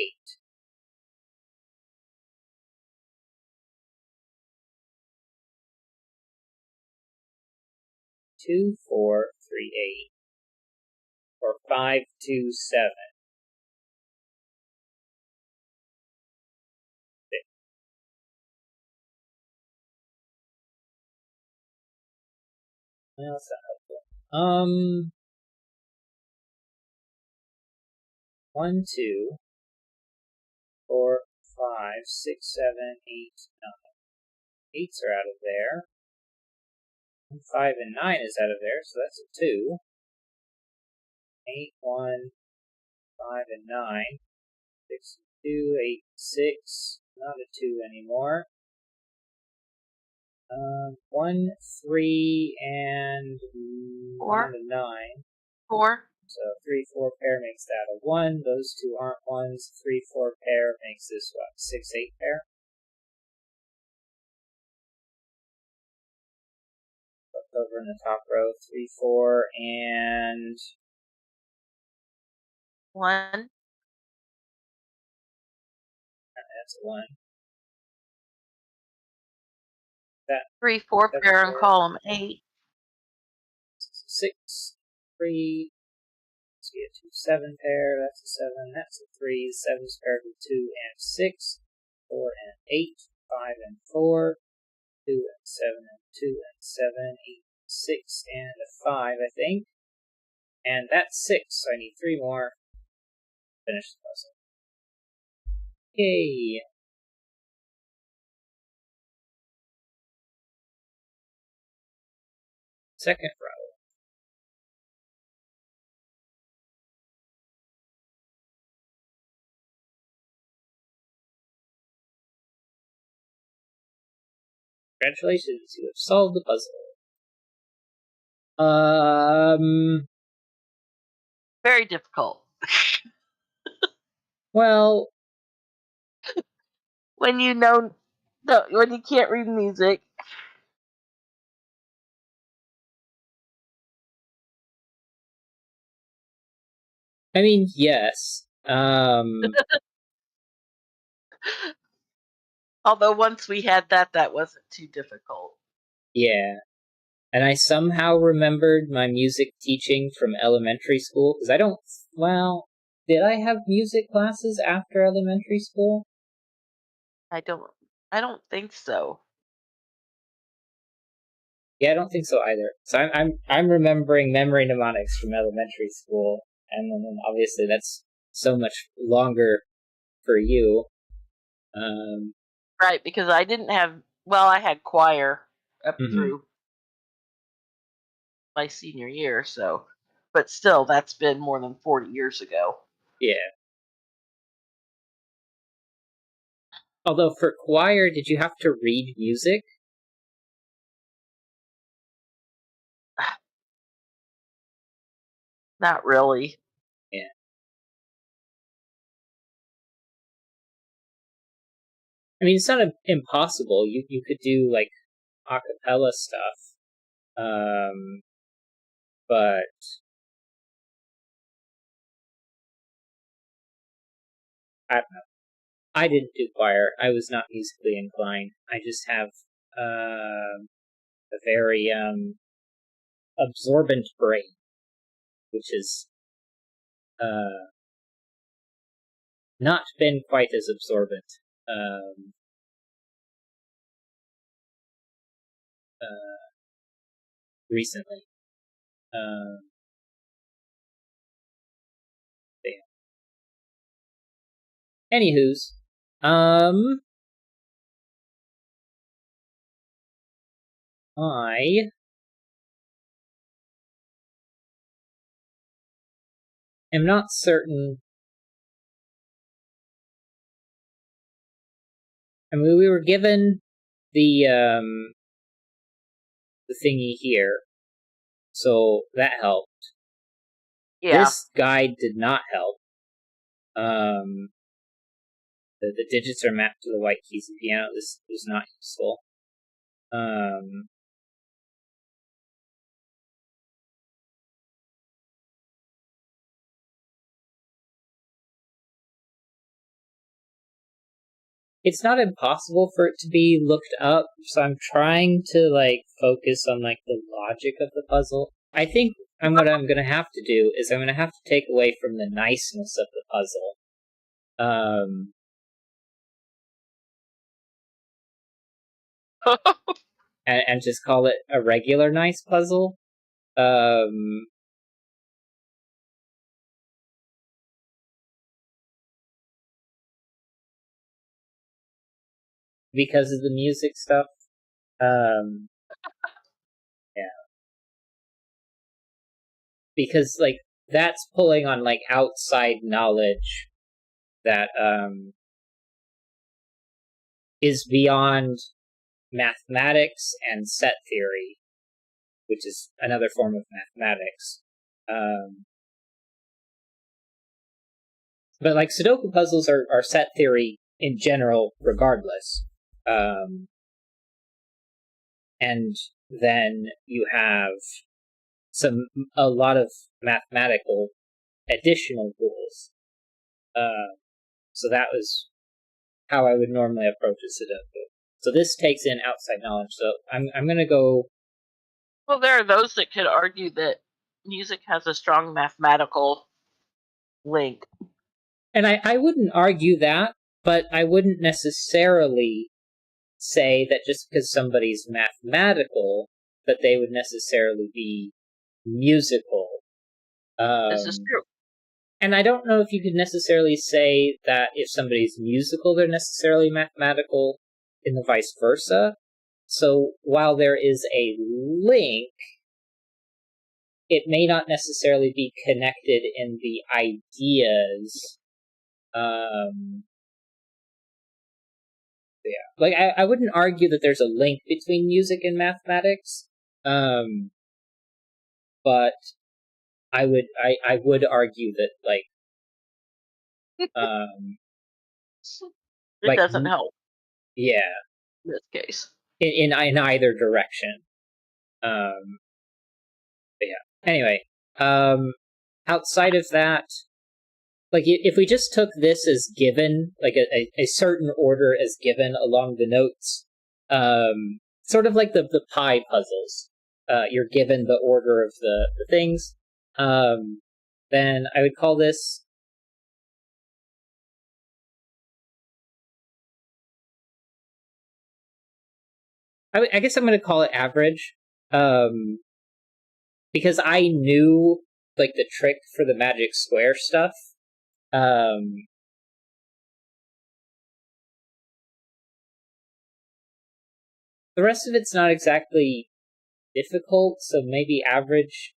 2 4 3 8. Or 5 2 7. Well, that's not helpful. 1 2 4 5 6 7 8 9. 8s are out of there. 5 and 9 is out of there, so that's a 2. 8 1 5 and 9. 6 and 2 8 6. Not a 2 anymore. 1 3 and 4. not a 9. 4. So 3 4 pair makes that a 1. Those two aren't 1s. 3 4 pair makes this what? 6 8 pair. Look over in the top row. 3 4 and 1. that's a 1. That 3 4 pair in column 8. 6 3. Let's see, a 2 7 pair. That's a 7. That's a 3. 7's paired with 2 and 6. 4 and 8. 5 and 4. 2 and 7 and 2 and 7. 8 and 6 and a 5, I think. And that's 6, so I need 3 more. Finish the puzzle. Yay! Second row. Congratulations, you have solved the puzzle. Very difficult. Well, when you know, when you can't read music. I mean, yes. Although once we had that, that wasn't too difficult. Yeah. And I somehow remembered my music teaching from elementary school, because did I have music classes after elementary school? I don't think so. Yeah, I don't think so either. So I'm remembering memory mnemonics from elementary school, and then obviously that's so much longer for you. Right, because I didn't have. Well, I had choir up Mhm. through my senior year, so. But still, that's been more than 40 years ago. Yeah. Although for choir, did you have to read music? Not really. Yeah. I mean, it's not impossible. You could do like a cappella stuff. But I don't know. I didn't do choir. I was not musically inclined. I just have a very absorbent brain, which has uh, not been quite as absorbent um, uh, recently. Um, yeah. Anywho's, I am not certain. I mean, we were given the thingy here, so that helped. Yeah. This guide did not help. Um, the digits are mapped to the white keys of the piano. This was not useful. Um, it's not impossible for it to be looked up, so I'm trying to like focus on like the logic of the puzzle. I think what I'm gonna have to do is I'm gonna have to take away from the niceness of the puzzle. Um, and just call it a regular nice puzzle. Um, because of the music stuff. Um, yeah, because like that's pulling on like outside knowledge that is beyond mathematics and set theory, which is another form of mathematics. Um, but like Sudoku puzzles are set theory in general, regardless. And then you have a lot of mathematical additional rules. So that was how I would normally approach a Sudoku. So this takes in outside knowledge. So I'm gonna go. Well, there are those that could argue that music has a strong mathematical link. And I wouldn't argue that, but I wouldn't necessarily say that just because somebody's mathematical, that they would necessarily be musical. This is Um, true. and I don't know if you could necessarily say that if somebody's musical, they're necessarily mathematical, and the vice versa. So while there is a link, it may not necessarily be connected in the ideas. Yeah. Like I wouldn't argue that there's a link between music and mathematics. Um, but I would argue that like It like, doesn't help yeah, in this case. in either direction. But yeah. Anyway, outside of that, like if we just took this as given, like a certain order as given along the notes, sort of like the pie puzzles, you're given the order of the things, then I would call this. I guess I'm going to call it average, because I knew like the trick for the magic square stuff. Um, the rest of it's not exactly difficult, so maybe average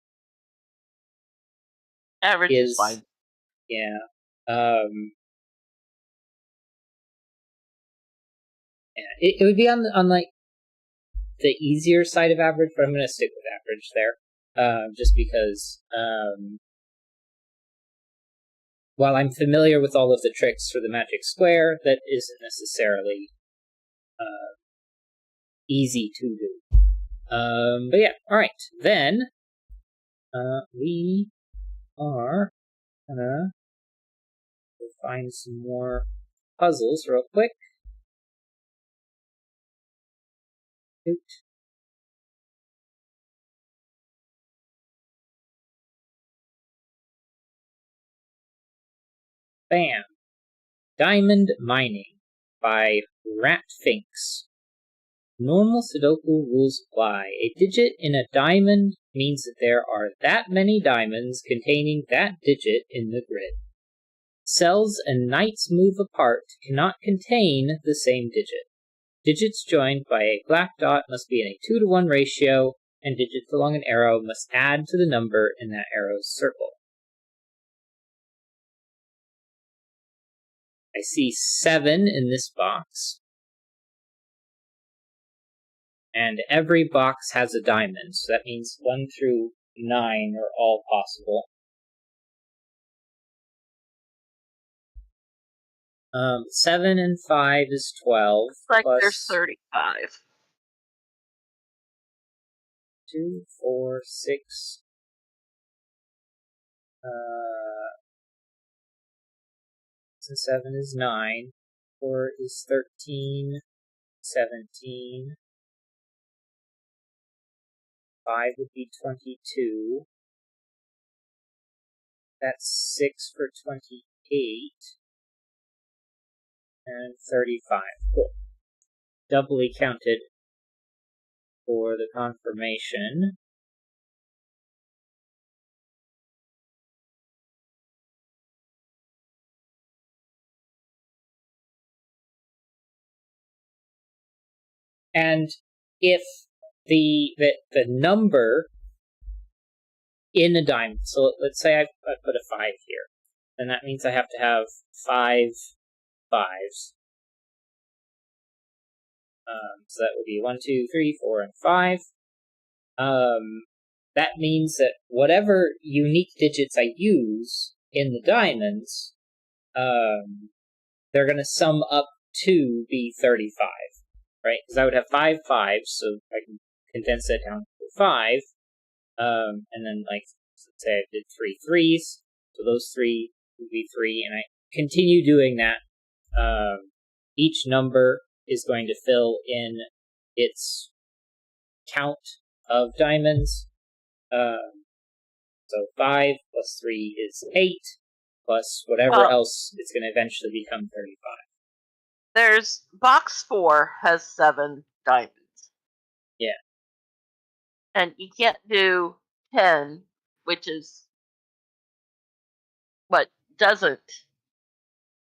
Average is fine. Yeah. Yeah. It would be on like the easier side of average, but I'm going to stick with average there, just because while I'm familiar with all of the tricks for the magic square, that isn't necessarily easy to do. But yeah, all right. Then we are gonna find some more puzzles real quick. Oot. Bam! Diamond Mining by Ratfinks. Normal Sudoku rules apply. A digit in a diamond means that there are that many diamonds containing that digit in the grid. Cells and knights move apart cannot contain the same digit. Digits joined by a black dot must be in a 2-to-1 ratio, and digits along an arrow must add to the number in that arrow's circle. I see 7 in this box. And every box has a diamond, so that means 1 through 9 are all possible. 7 and 5 is 12. Looks like plus there's 35. 2, 4, 6. 6 and 7 is 9. 4 is 13. 17. 5 would be 22. That's 6 for 28. And 35. Cool. Doubly counted for the confirmation. And if the number in a diamond, so let's say I put a 5 here, then that means I have to have 5 5s. So that would be 1, 2, 3, 4, and 5. That means that whatever unique digits I use in the diamonds, they're going to sum up to be 35, right? Because I would have 5 5s, so I can condense that down to 5. And then, like, let's say I did 3 3s, so those 3 would be 3, and I continue doing that. Each number is going to fill in its count of diamonds. So 5 plus 3 is 8, plus whatever else it's going to eventually become 35. There's box 4 has 7 diamonds. Yeah. And you can't do 10, which is what doesn't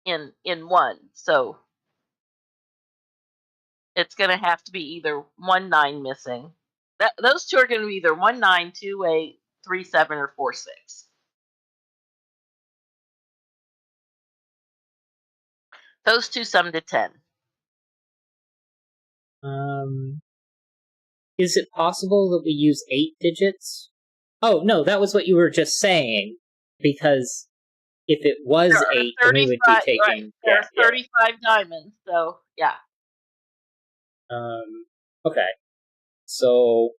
in 1. So it's going to have to be either 1 9 missing. Those two are going to be either 1 9, 2 8, 3 7, or 4 6. Those two sum to 10. Is it possible that we use 8 digits? Oh, no, that was what you were just saying. Because if it was There are 8, then we would be 35, right, taking there are 35 diamonds, so yeah. Okay. So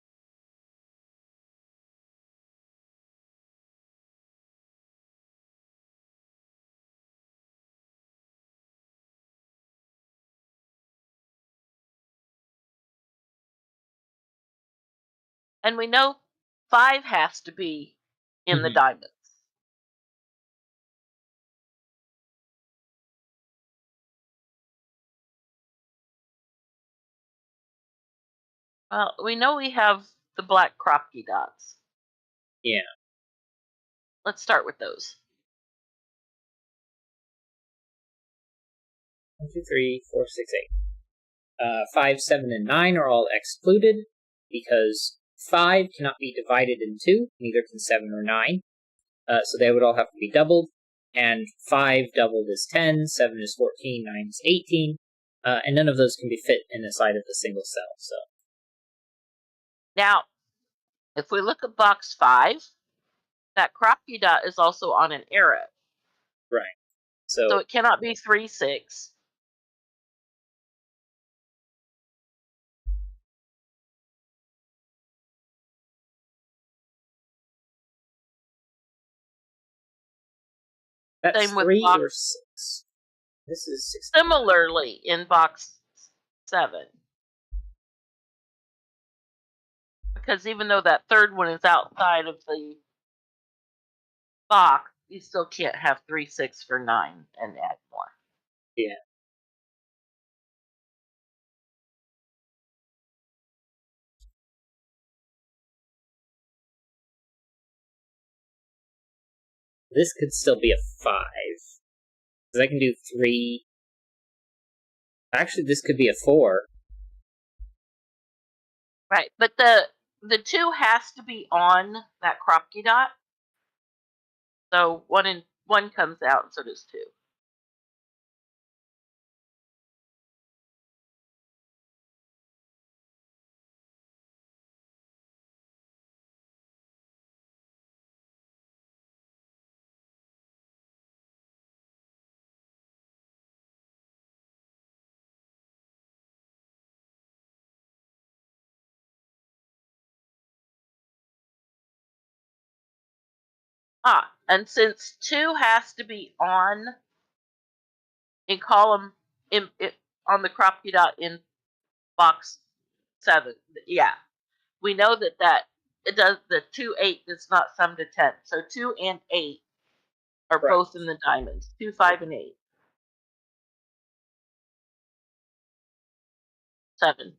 And we know 5 has to be in the mhm, diamonds. Well, we know we have the black Kropke dots. yeah. Let's start with those. 1, 2, 3, 4, 6, 8. 5, 7, and 9 are all excluded because 5 cannot be divided in 2, neither can 7 or 9. So they would all have to be doubled. And 5 doubled is 10, 7 is 14, 9 is 18. And none of those can be fit inside of the single cell. So Now, if we look at box 5, that Kropke dot is also on an arrow. right. So So it cannot be 3, 6. that's Same with 3 or box 6. This is 6. similarly in box 7. Because even though that third one is outside of the box, you still can't have 3, 6 for 9 and add more. Yeah. This could still be a 5. Because I can do 3. Actually, this could be a 4. Right, but the 2 has to be on that Kropke dot. So one comes out, and so does 2. And since 2 has to be on in column on the Kropke dot in box 7, yeah, we know that it does the 2, 8 does not sum to 10. So 2 and 8 are Right. both in the diamonds. 2, 5, and 8. 7.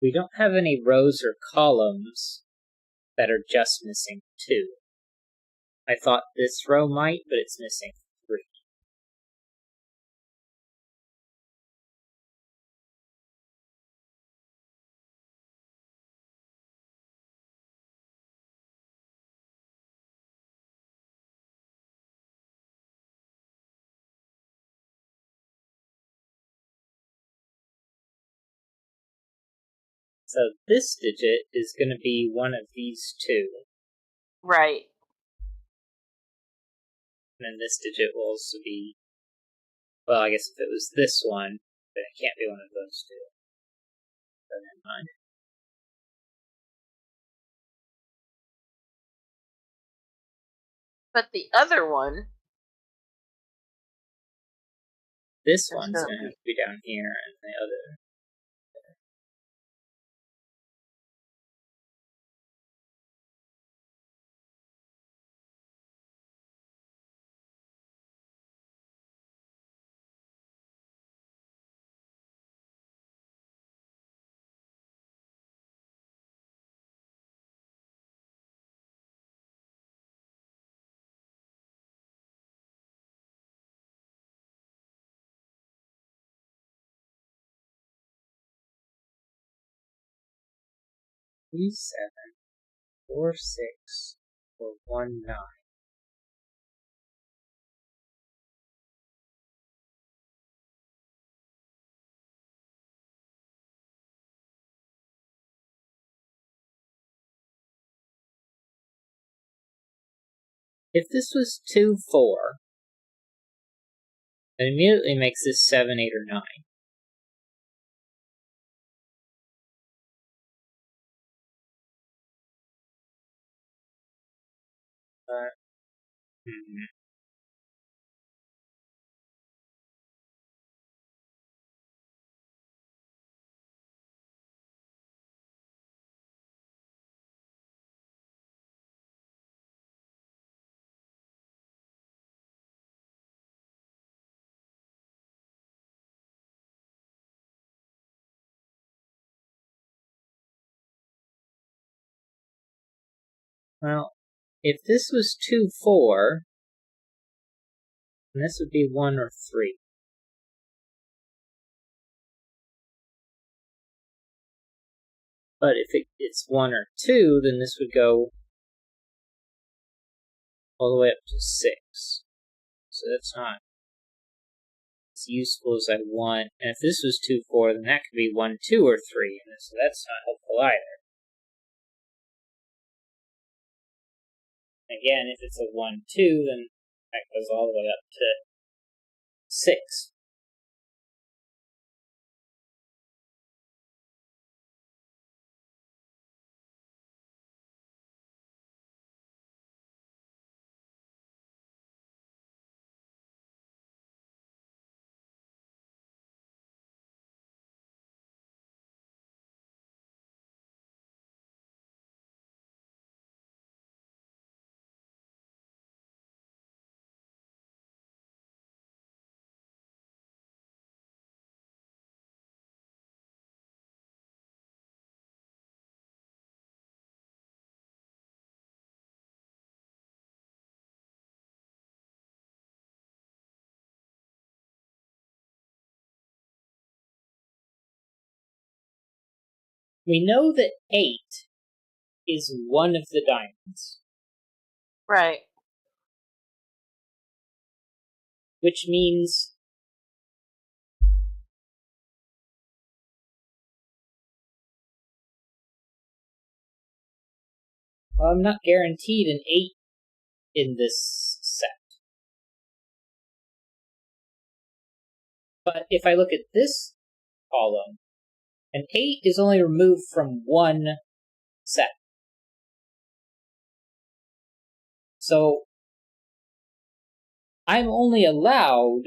We don't have any rows or columns that are just missing 2. I thought this row might, but it's missing 3. So this digit is going to be one of these 2. Right. And then this digit will also be, well, I guess if it was this one, then it can't be one of those 2. So never mind. But the other one This is one's going going to to have be to be down here, and the other. 3, 7, 4, 6, or 1, 9. If this was 2, 4, it immediately makes this 7, 8, or 9. Hmm. Well, if this was 2, 4, then this would be 1 or 3. But if it's 1 or 2, then this would go all the way up to 6. So that's not as useful as I want. And if this was 2, 4, then that could be 1, 2, or 3. And so that's not helpful either. Again, if it's a 1, 2, then that goes all the way up to 6. We know that 8 is one of the diamonds, Right. which means I'm not guaranteed an 8 in this set. But if I look at this column, an 8 is only removed from one set. So I'm only allowed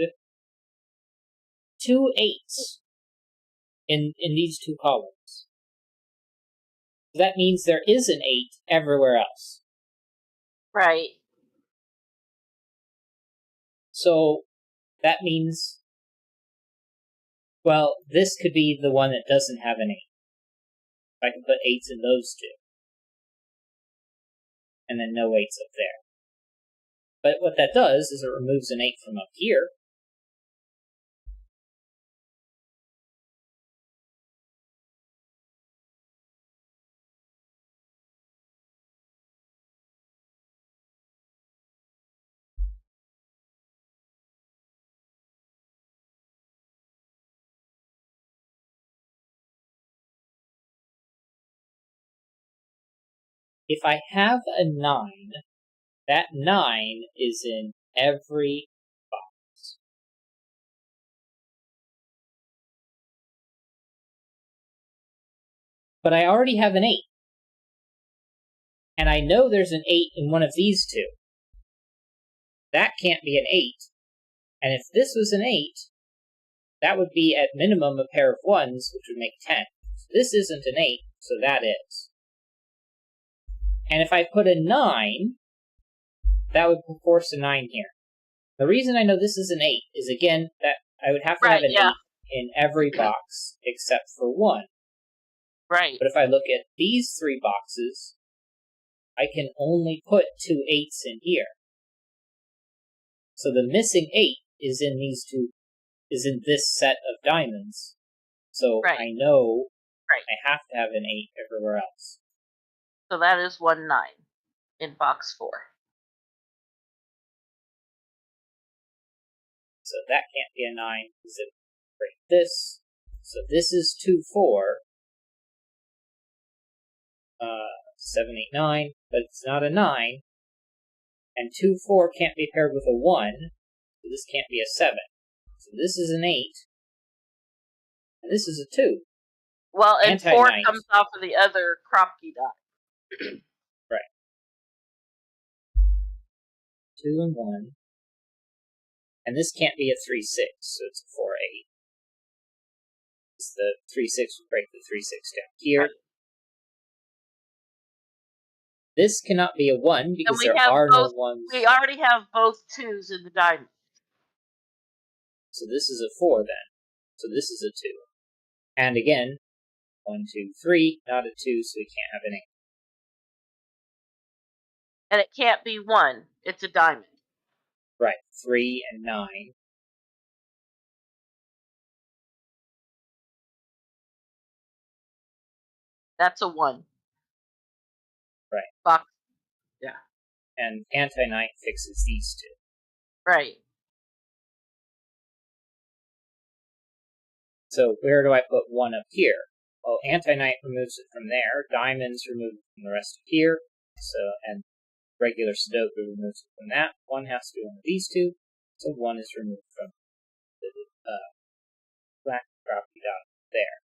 2 8s in these two columns. That means there is an 8 everywhere else. Right. So that means, well, this could be the one that doesn't have an 8. I can put 8s in those two. And then no 8s up there. But what that does is it removes an 8 from up here. If I have a 9, that 9 is in every box. But I already have an 8. And I know there's an 8 in one of these two. That can't be an 8. And if this was an 8, that would be at minimum a pair of 1s, which would make 10. This isn't an 8, so that is. And if I put a 9, that would force a 9 here. The reason I know this is an 8 is, again, that I would have to have an 8 in every box except for 1. Right. But if I look at these 3 boxes, I can only put 2 8s in here. So the missing 8 is in these two, is in this set of diamonds. So I know I have to have an 8 everywhere else. So that is 1 9 in box 4. So that can't be a 9 because it break this. So this is 2 4. 7 8 9, but it's not a 9. And 2 4 can't be paired with a 1, so this can't be a 7. So this is an 8. And this is a 2. Well, and 4 Anti-knight. comes off of the other Kropke die. Right. 2 and 1. And this can't be a 3 6, so it's a 4 8. Because the 3 6 would break the 3 6 down here. Right. This cannot be a 1 because there are no 1s. We already have both 2s in the diamond. So this is a 4 then. So this is a 2. And again, 1, 2, 3, not a 2, so we can't have an 8. And it can't be 1. It's a diamond. Right, 3 and 9. That's a 1. Right. Box. Yeah. And anti-knight fixes these two. Right. So where do I put 1 up here? Well, anti-knight removes it from there. Diamonds remove it from the rest of here. So, and regular Sudoku removes it from that. 1 has to be one of these two. So 1 is removed from the black property dot there.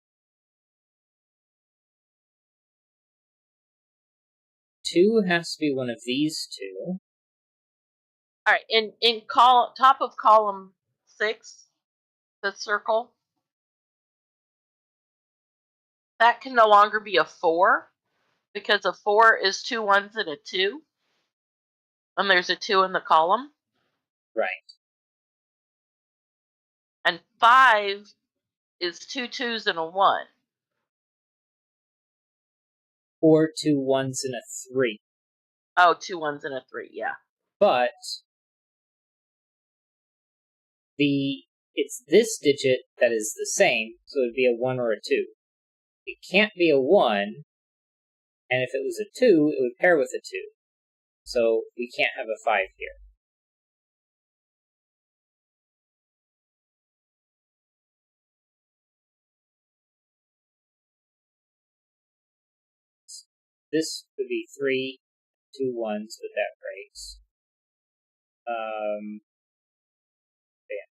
2 has to be one of these two. All right. In top of column 6, the circle, that can no longer be a 4 because a 4 is 2 1s and a 2. And there's a 2 in the column. Right. And 5 is 2 2s and a 1. Or 2 1s and a 3. Oh, 2 1s and a 3, yeah. But it's this digit that is the same, so it would be a 1 or a 2. It can't be a 1, and if it was a 2, it would pair with a 2. So we can't have a 5 here. This would be 3, 2 1s, but that breaks. Yeah.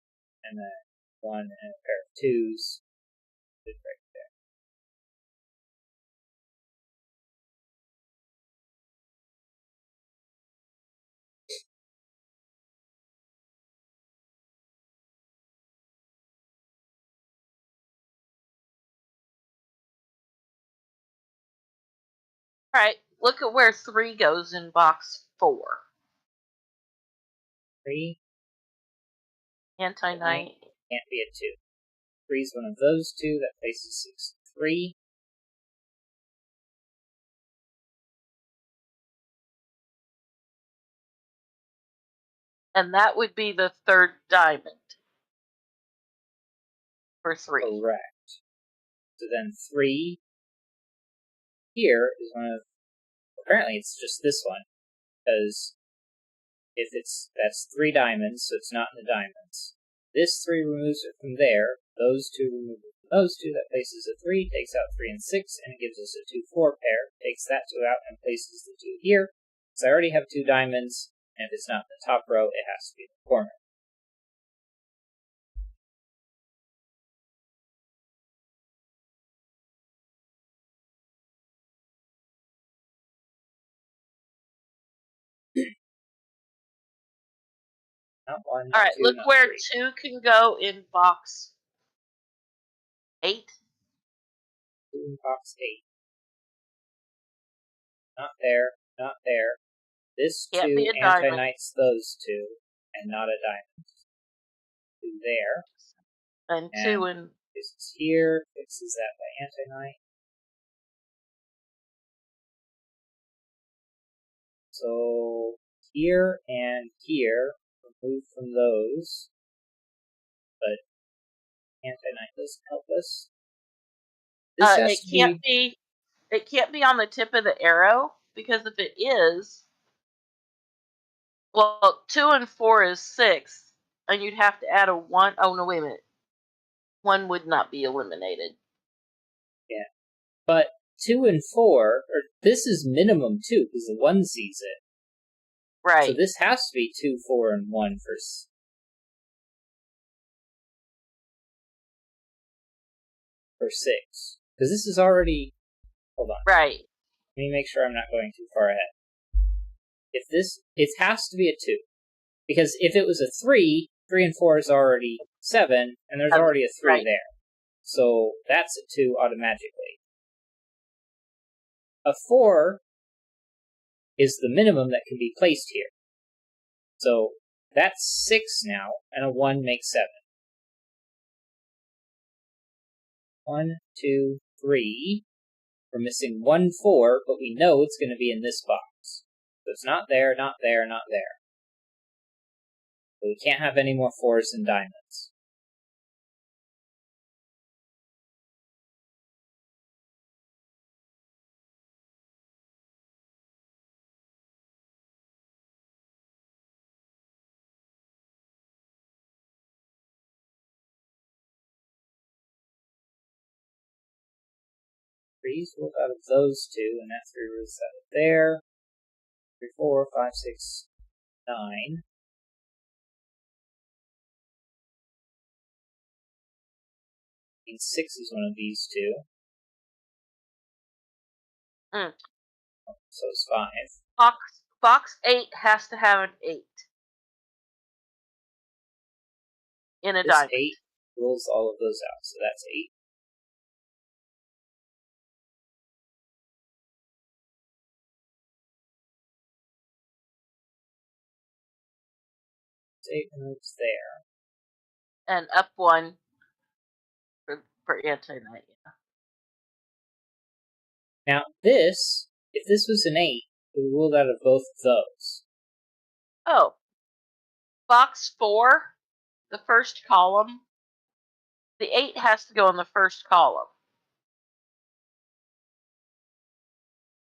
And then 1 and a pair of 2s would break there. All right. Look at where 3 goes in box 4. 3. Anti-knight. Can't be a 2. 3 is one of those two. That faces 6 3. And that would be the 3rd diamond for 3. Correct. So then 3 here is one of. Apparently, it's just this one, because if that's 3 diamonds, so it's not in the diamonds. This 3 removes it from there. Those 2 remove it from those 2. That places a 3, takes out 3 and 6, and it gives us a 2 4 pair. Takes that 2 out and places the 2 here. So I already have 2 diamonds, and if it's not in the top row, it has to be in the corner. Not 1, not All right, 2, look not where 3. 2 can go in box 8. 2 in box 8. Not there, not there. This Can't 2 be a diamond. anti-knights those 2, and not a diamond. 2 there. And 2 in. This is here, fixes that by anti-knight. So here and here, remove from those, but anti-knight doesn't help us. This has It can't be on the tip of the arrow because if it is, well, 2 and 4 is 6, and you'd have to add a 1. Oh, no, wait a minute. 1 would not be eliminated. Yeah. But 2 and 4, or this is minimum 2, because the 1 sees it. Right. So this has to be 2, 4, and 1 for 6. Because this is already... Hold on. Right. Let me make sure I'm not going too far ahead. If this... It has to be a 2. Because if it was a 3, 3 and 4 is already 7, and there's already a 3 there. So that's a 2 automatically. A 4 is the minimum that can be placed here. So that's 6 now, and a 1 makes 7. 1, 2, 3. We're missing 1, 4, but we know it's going to be in this box. So it's not there, not there, not there. So we can't have any more 4s and diamonds. Threes ruled out of those two, and that 3 rules out of there. 3, 4, 5, 6, 9. Means 6 is one of these two. So it's 5. Box 8 has to have an 8 in a This diamond. 8 rules all of those out, so that's 8. It's 8 moves there. And up 1 for anti-knight. Yeah. Now this, if this was an 8, it would ruled out of both of those. Oh. Box 4, the first column, the 8 has to go in the first column.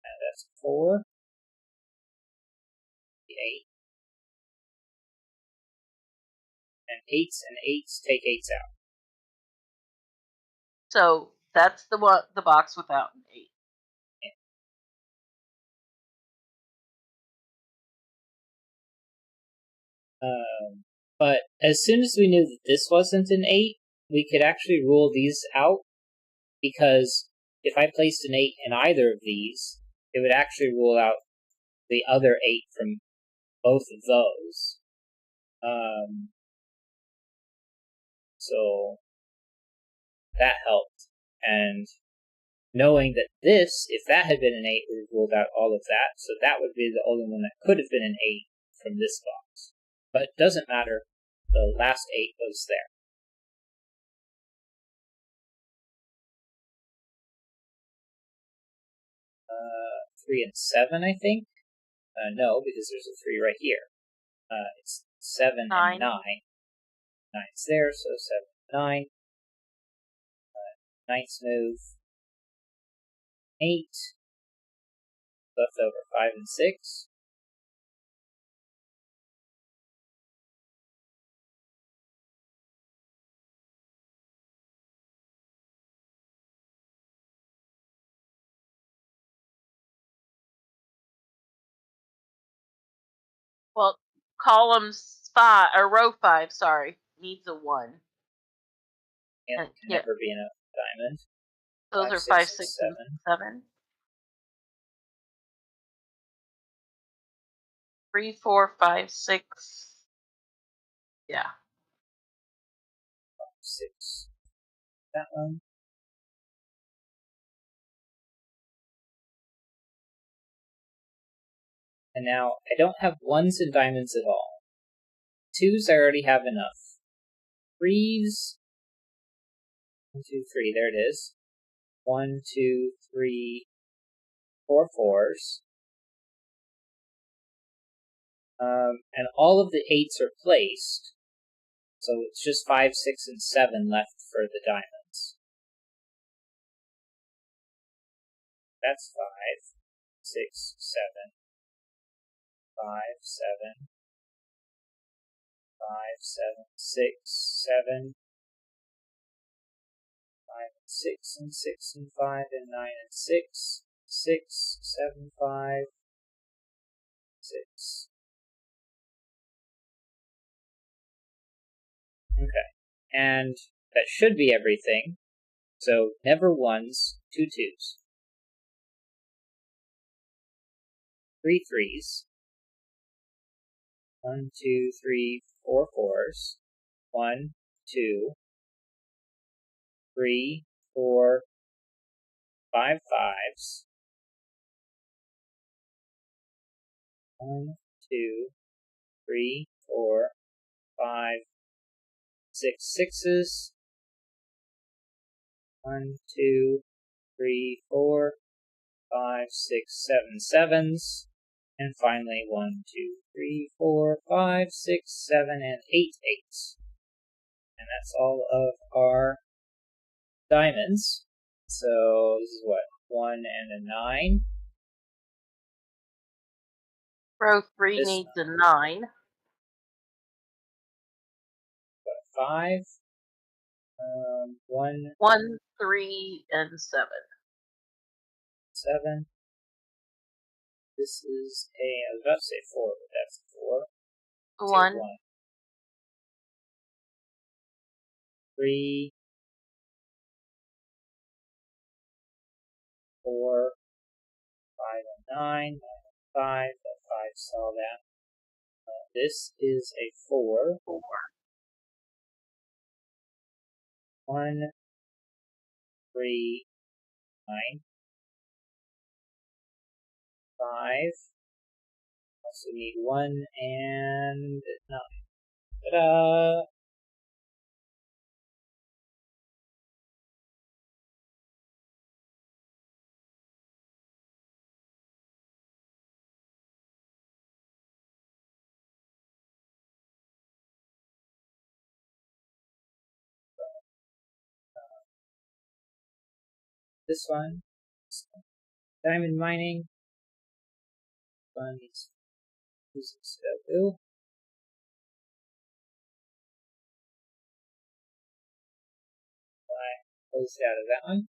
And that's 4. The 8. And 8s and 8s take 8s out. So that's the box without an 8. But as soon as we knew that this wasn't an 8, we could actually rule these out, because if I placed an 8 in either of these, it would actually rule out the other 8 from both of those. So that helped. And knowing that this, if that had been an 8, would have ruled out all of that, so that would be the only one that could have been an 8 from this box. But it doesn't matter, the last 8 goes there. Uh, 3 and 7, I think? No, because there's a 3 right here. It's 7 and 9. 9's there, so 7 and 9. Ninth move. 8. Left over 5 and 6. Well, columns 5 or row 5, sorry, needs a 1. And it can never be enough diamond. Those 5, are 6, 5, and 6, 7. and 7. 3, 4, 5, 6. Yeah. 5, 6. That one. And now, I don't have 1s and diamonds at all. 2s I already have enough. 3s... 1, 2, 3, there it is. 1, 2, 3, 4 4s. And all of the 8s are placed. So it's just 5, 6, and 7 left for the diamonds. That's 5. 6, 7, 5, 7, 5, 7, 6, 7, 5 and 6 and 6 and 5 and 9 and 6, 6, 7, 5, 6. Okay, and that should be everything. So never ones, 2 twos, 3 threes, 1, 2, 3, 4 fours, 1, 2, 3, 4, 5 fives, 1, 2, 3, 4, 5, 6 sixes, 1, 2, 3, 4, 5, 6, 7 sevens, and finally 1, 2, 3, 4, 5, 6, 7, and 8 eights. And that's all of our diamonds. So this is what, 1 and a 9. Row 3 This needs a 9. What, 5? 1, 1, 3, and 7. 7. This is I was about to say 4, but that's 4. 1. 1. 3, 4, 5 and 9, 9 and 5. That 5 saw that. This is a 4. 4. 1, 3, 9, 5. Also need 1 and 9. Ta-da! This one, diamond mining. This one is using Sudoku. I closed out of that one.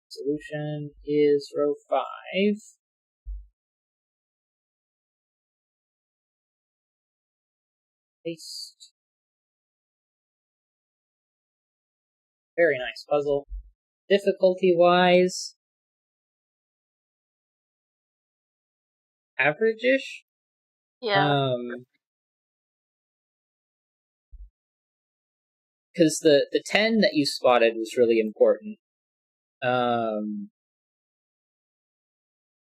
Solution is row 5. Paste. Very nice puzzle. Difficulty-wise, average-ish. Yeah. Because the 10 that you spotted was really important. And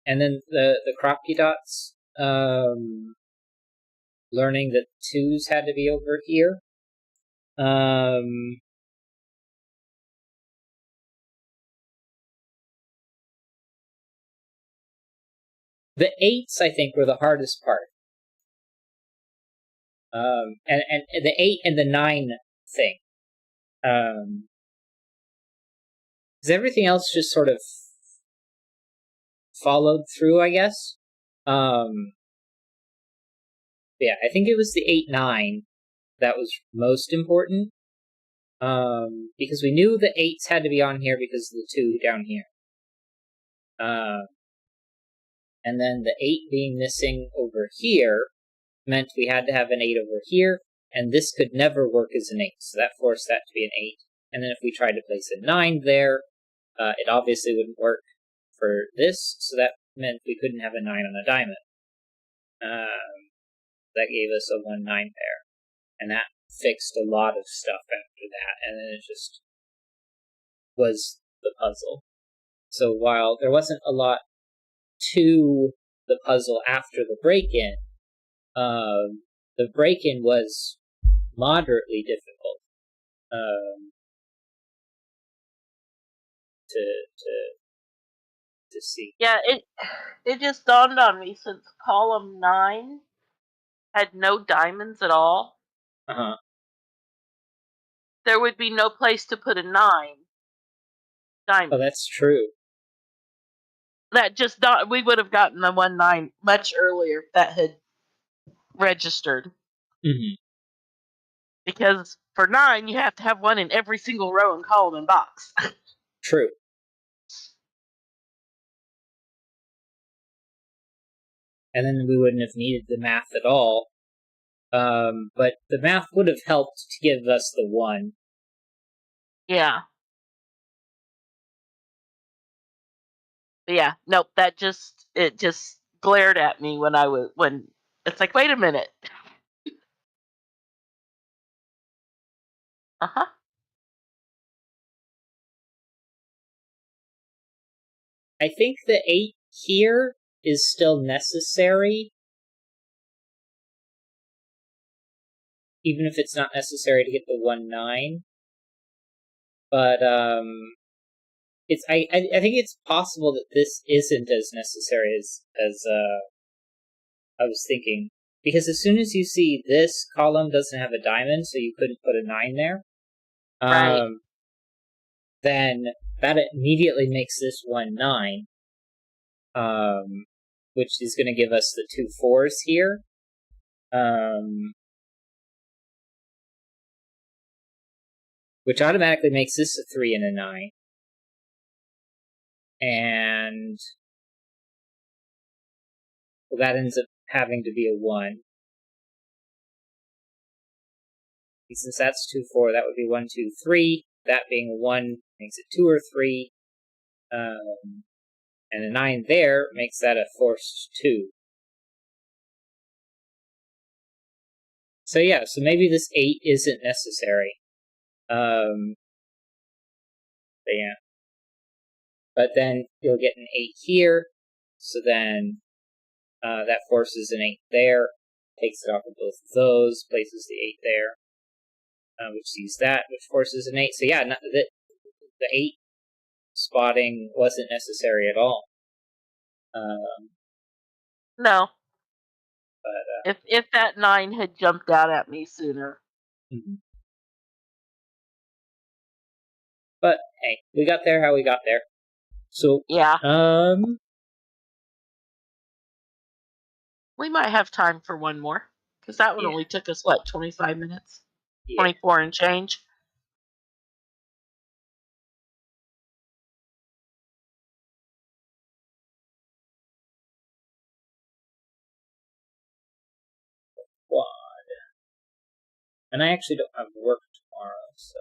then the crocky dots, learning that 2s had to be over here. The 8s, I think, were the hardest part. And the 8 and the 9 thing. Because everything else just sort of followed through, I guess. Yeah, I think it was the 8-9 that was most important. Because we knew the 8s had to be on here because of the 2 down here. And then the 8 being missing over here meant we had to have an 8 over here, and this could never work as an 8, so that forced that to be an 8. And then if we tried to place a 9 there, it obviously wouldn't work for this, so that meant we couldn't have a 9 on a diamond. That gave us a 1-9 pair, and that fixed a lot of stuff after that, and then it just was the puzzle. So while there wasn't a lot to the puzzle after the break-in, the break-in was moderately difficult to to see. Yeah, it just dawned on me since column 9 had no diamonds at all, Uh-huh. there would be no place to put a 9 Oh, diamond. that's true. That just we would have gotten the 1-9 much earlier if that had registered. Mm-hmm. Because for 9, you have to have one in every single row and column and box. True. And then we wouldn't have needed the math at all. But the math would have helped to give us the 1. Yeah. But yeah, nope, it just glared at me when it's like, wait a minute. Uh-huh. I think the 8 here is still necessary, even if it's not necessary to get the 1-9. But it's I think it's possible that this isn't as necessary as I was thinking, because as soon as you see this column doesn't have a diamond, so you couldn't put a 9 there. Right. Then that immediately makes this 1-9, which is going to give us the 2 4s here. Which automatically makes this a 3 and a 9. And well, that ends up having to be a 1. Since that's 2 4, that would be 1 2 3. That being a 1 makes it 2 or 3. And a 9 there makes that a forced 2. So yeah, so maybe this 8 isn't necessary. But yeah. But then you'll get an 8 here, so then that forces an 8 there, takes it off of both of those, places the 8 there, which sees that, which forces an 8. So yeah, the 8 spotting wasn't necessary at all. No. But If that 9 had jumped out at me sooner. mm-hmm. But hey, we got there how we got there. So Yeah. We might have time for one more, because that one only took us, 25 minutes? Yeah. 24 and change? Quad. And I actually don't have work tomorrow, so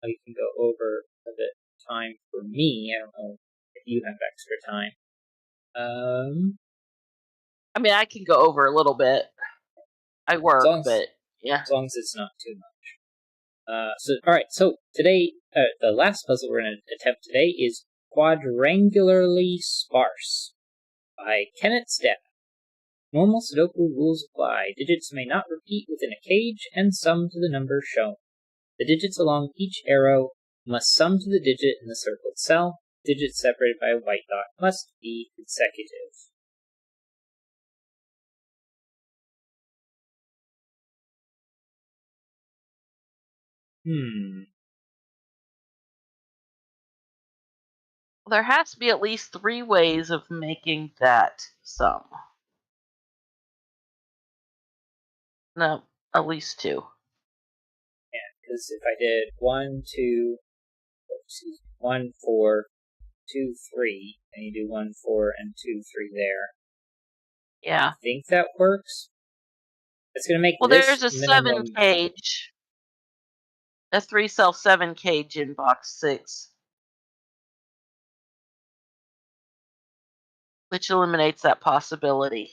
I can go over a bit of time for me. I don't know if you have extra time. I mean, I can go over a little bit. I work, but yeah. As long as it's not too much. All right. So today, the last puzzle we're going to attempt today is Quadrangularly Sparse by Kenneth Stepp. Normal Sudoku rules apply. Digits may not repeat within a cage and sum to the number shown. The digits along each arrow must sum to the digit in the circled cell. Digits separated by a white dot must be consecutive. There has to be at least 3 ways of making that sum. No, at least 2. Yeah, because if I did 1, 4, 2, 3, and you do 1, 4, and 2, 3 there. Yeah. I think that works. It's going to make there's a minimum 7 cage. A 3-cell 7 cage in box 6. Which eliminates that possibility.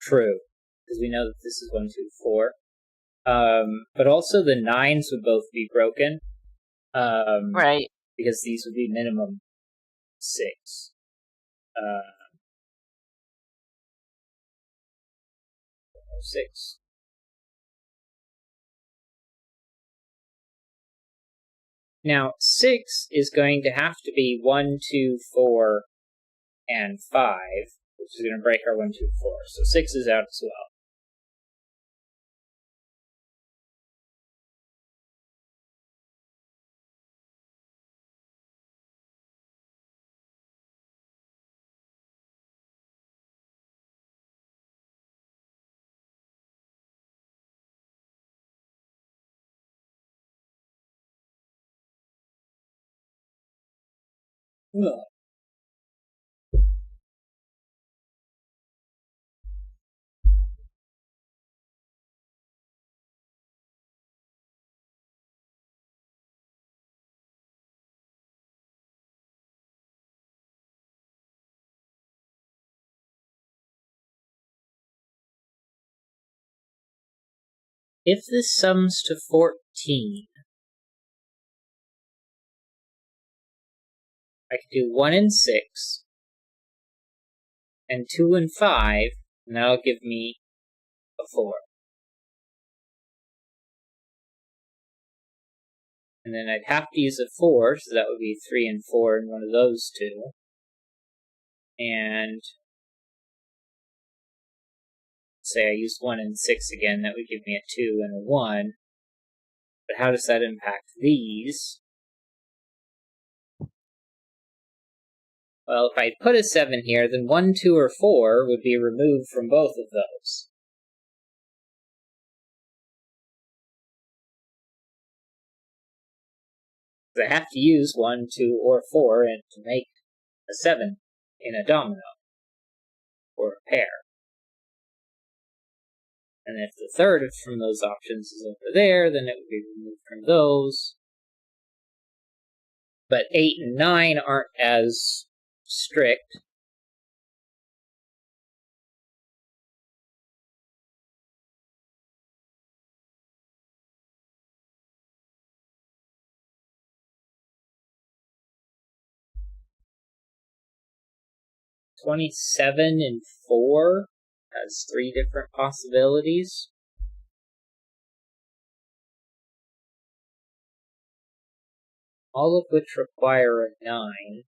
True, because we know that this is 1, 2, 4. But also the 9s would both be broken. Right. Because these would be minimum 6. 6. Now, 6 is going to have to be 1, 2, 4, and 5, which is going to break our 1, 2, 4. So 6 is out as well. Ugh. If this sums to 14, I could do 1 and 6, and 2 and 5, and that'll give me a 4. And then I'd have to use a 4, so that would be 3 and 4 in one of those two. And say I used 1 and 6 again, that would give me a 2 and a 1. But how does that impact these? Well, if I put a 7 here, then 1, 2, or 4 would be removed from both of those. I have to use 1, 2, or 4 to make a 7 in a domino, or a pair. And if the third from those options is over there, then it would be removed from those. But 8 and 9 aren't as strict. $27 and 4 has 3 different possibilities. All of which require a 9.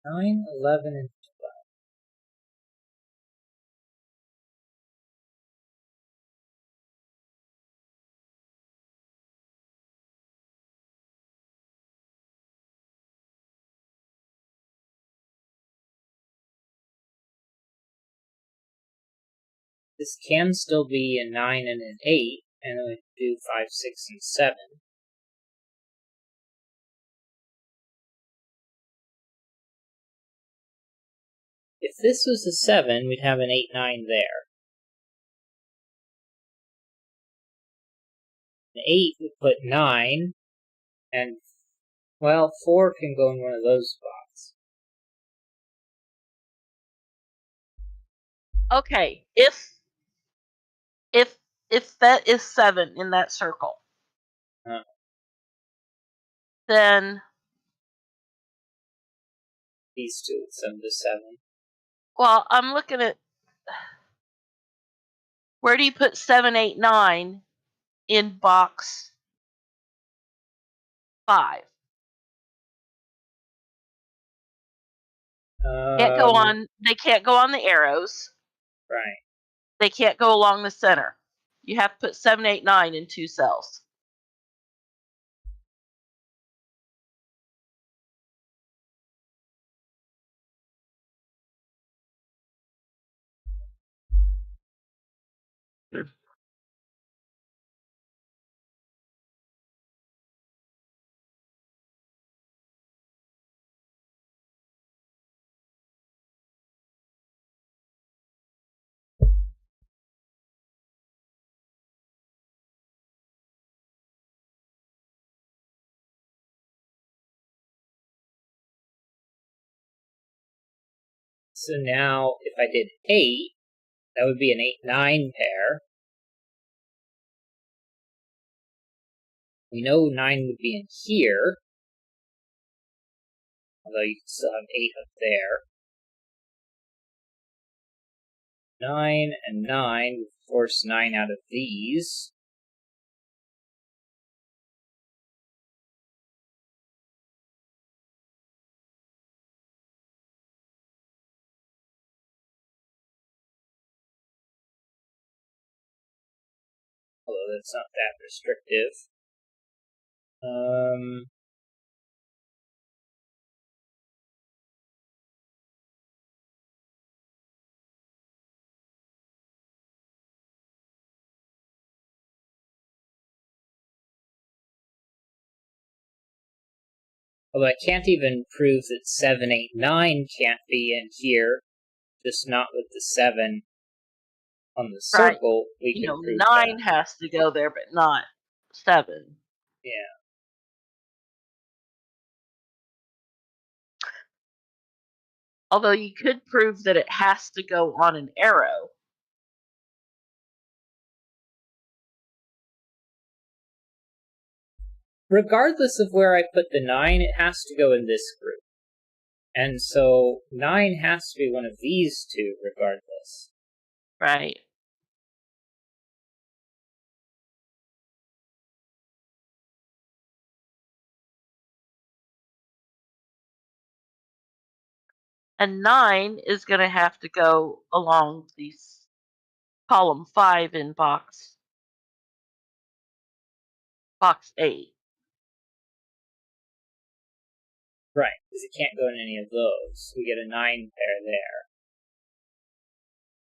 Nine, 11, and 12. This can still be a 9 and an 8, and then we do 5, 6, and 7. If this was a 7, we'd have an 8, 9 there. An 8 would put 9, and, well, 4 can go in one of those spots. Okay, if that is 7 in that circle, then these two, 7 to 7. well, I'm looking at where do you put 7, 8, 9 in box 5? Can't go on. They can't go on the arrows. Right. They can't go along the center. You have to put 7, 8, 9 in 2 cells. So now, if I did 8, that would be an 8, 9 pair. We know 9 would be in here, although you can still have 8 up there. 9 and 9 would force 9 out of these. Although that's not that restrictive. Although I can't even prove that 7, 8, 9 can't be in here, just not with the 7 on the circle, right. We can prove 9 that. has to go there, but not 7. Yeah. Although you could prove that it has to go on an arrow. Regardless of where I put the 9, it has to go in this group. And so 9 has to be one of these two regardless. Right. And 9 is going to have to go along these column 5 in box 8. Right, because it can't go in any of those. We get a 9 pair there.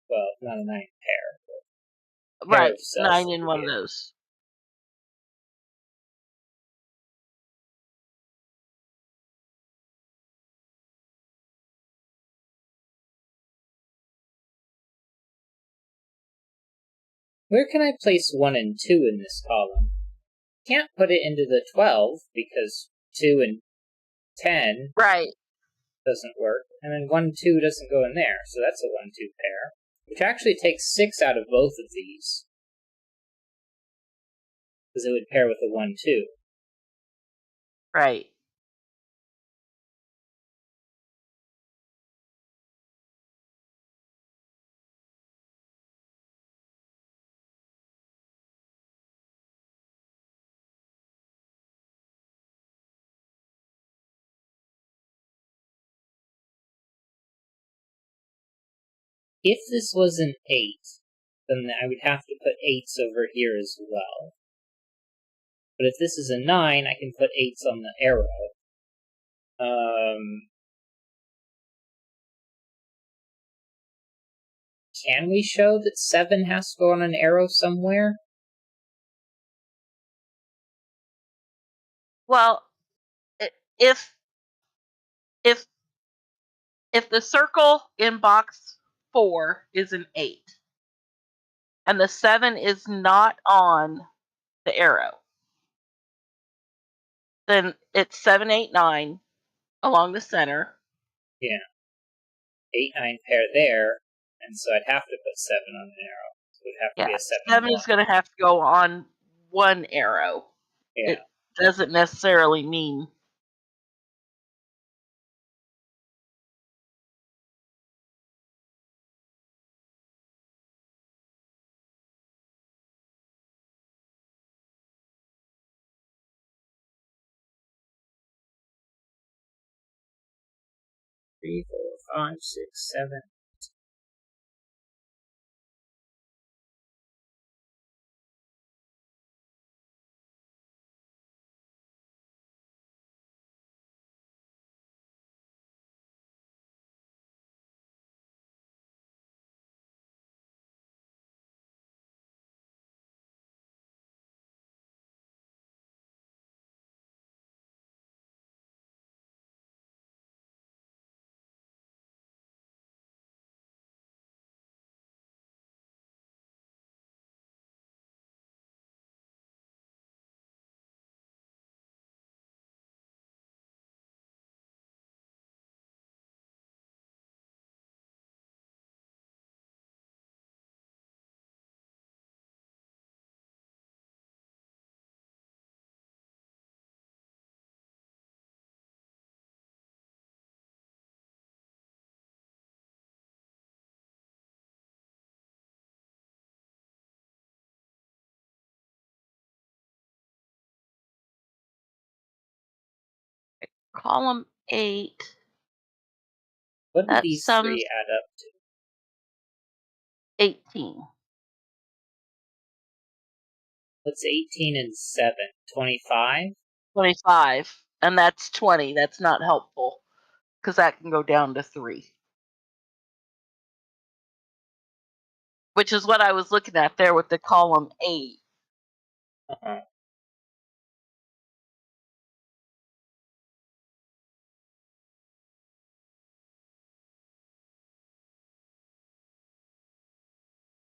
Well, not a 9 pair. But Right, 9 in one of those. Where can I place 1 and 2 in this column? Can't put it into the 12 because 2 and 10 right. doesn't work, and then 1, 2 doesn't go in there, so that's a 1, 2 pair, which actually takes 6 out of both of these, because it would pair with a 1, 2. Right. If this was an 8, then I would have to put 8s over here as well. But if this is a 9, I can put 8s on the arrow. Can we show that 7 has to go on an arrow somewhere? Well, if if the circle in box 4 is an 8 and the 7 is not on the arrow, then it's 7, 8, 9 along the center. Yeah. 8, 9 pair there, and so I'd have to put 7 on an arrow. So it would have to be a 7, 7 1. is going to have to go on one arrow. Yeah. It doesn't necessarily mean. Three, 4, 5, 6, 7. Column 8. What do That these sums 3 add up to? 18. What's 18 and 7? 25? 25. And that's 20. That's not helpful because that can go down to 3. Which is what I was looking at there with the column 8. Uh-huh.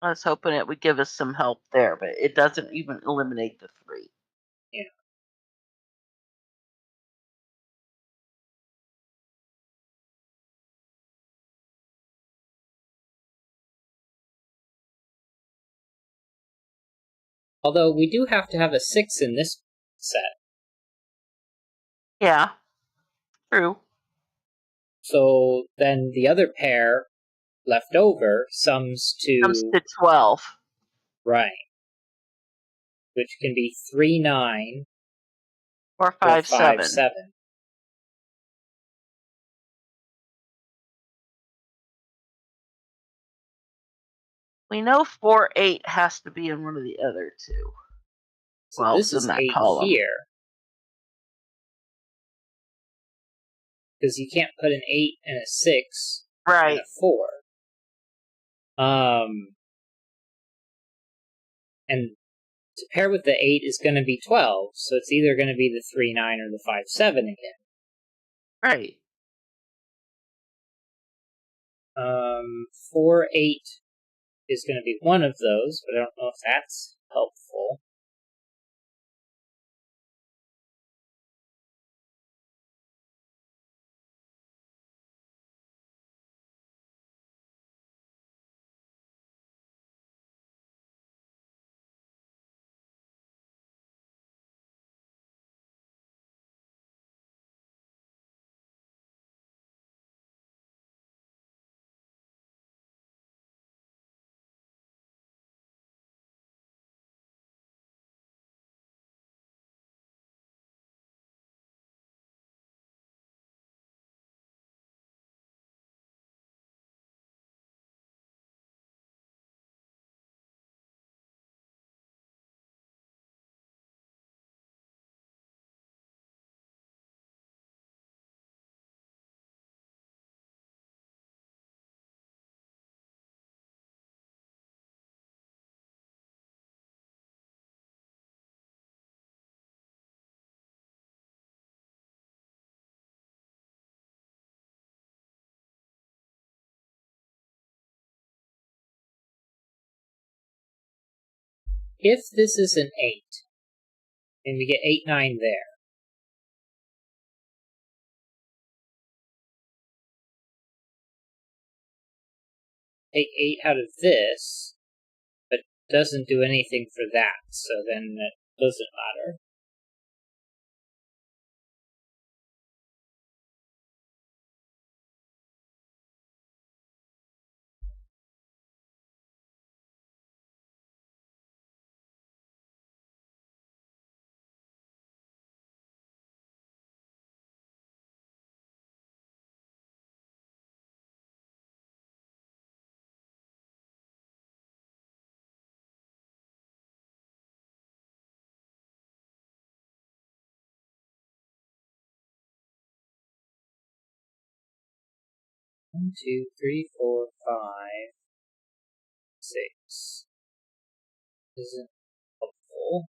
I was hoping it would give us some help there, but it doesn't even eliminate the 3. Yeah. Although we do have to have a 6 in this set. Yeah, true. So then the other pair left over sums Comes to, to 12. right, which can be 3, 9 Or or 5, 5, 7. 7. We know 4, 8 has to be in one of the other two. So Well, this it's in is that 8 column. here. Because you can't put an 8 and a 6 Right. and a 4. And to pair with the 8 is going to be 12, so it's either going to be the 3, 9 or the 5, 7 again. Right. 4, 8 is going to be one of those, but I don't know if that's helpful. if this is an 8, and we get 8, 9 there, take 8 out of this, but doesn't do anything for that, so then that doesn't matter. One, 2, 3, 4, 5, 6. Isn't helpful.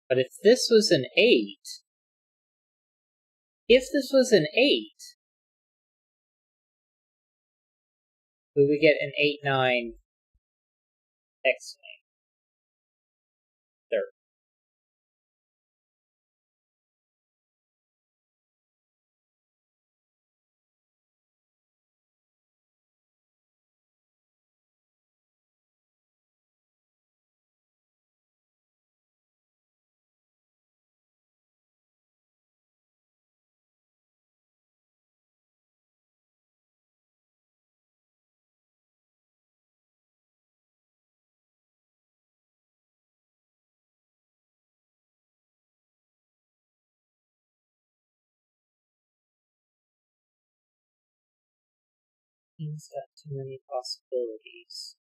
But if this was an 8, we would get an 8, 9 X-wing. Third. He's got too many possibilities.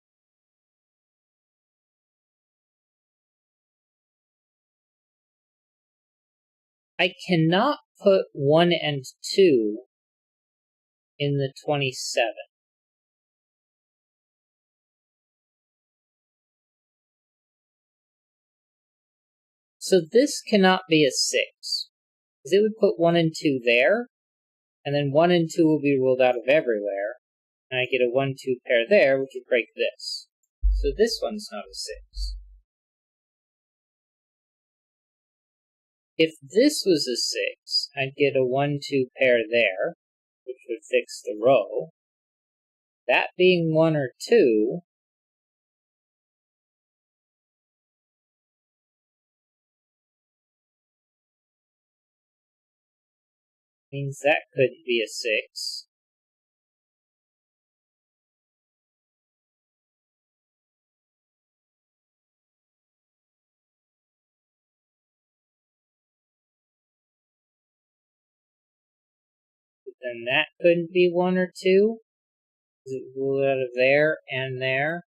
I cannot put 1 and 2 in the 27. So this cannot be a 6, because it would put 1 and 2 there, and then 1 and 2 will be ruled out of everywhere, and I get a 1-2 pair there, which would break this. So this one's not a 6. If this was a 6, I'd get a 1-2 pair there, which would fix the row. That being 1 or 2, means that couldn't be a 6. But then that couldn't be 1 or 2. Because it ruled out of there and there.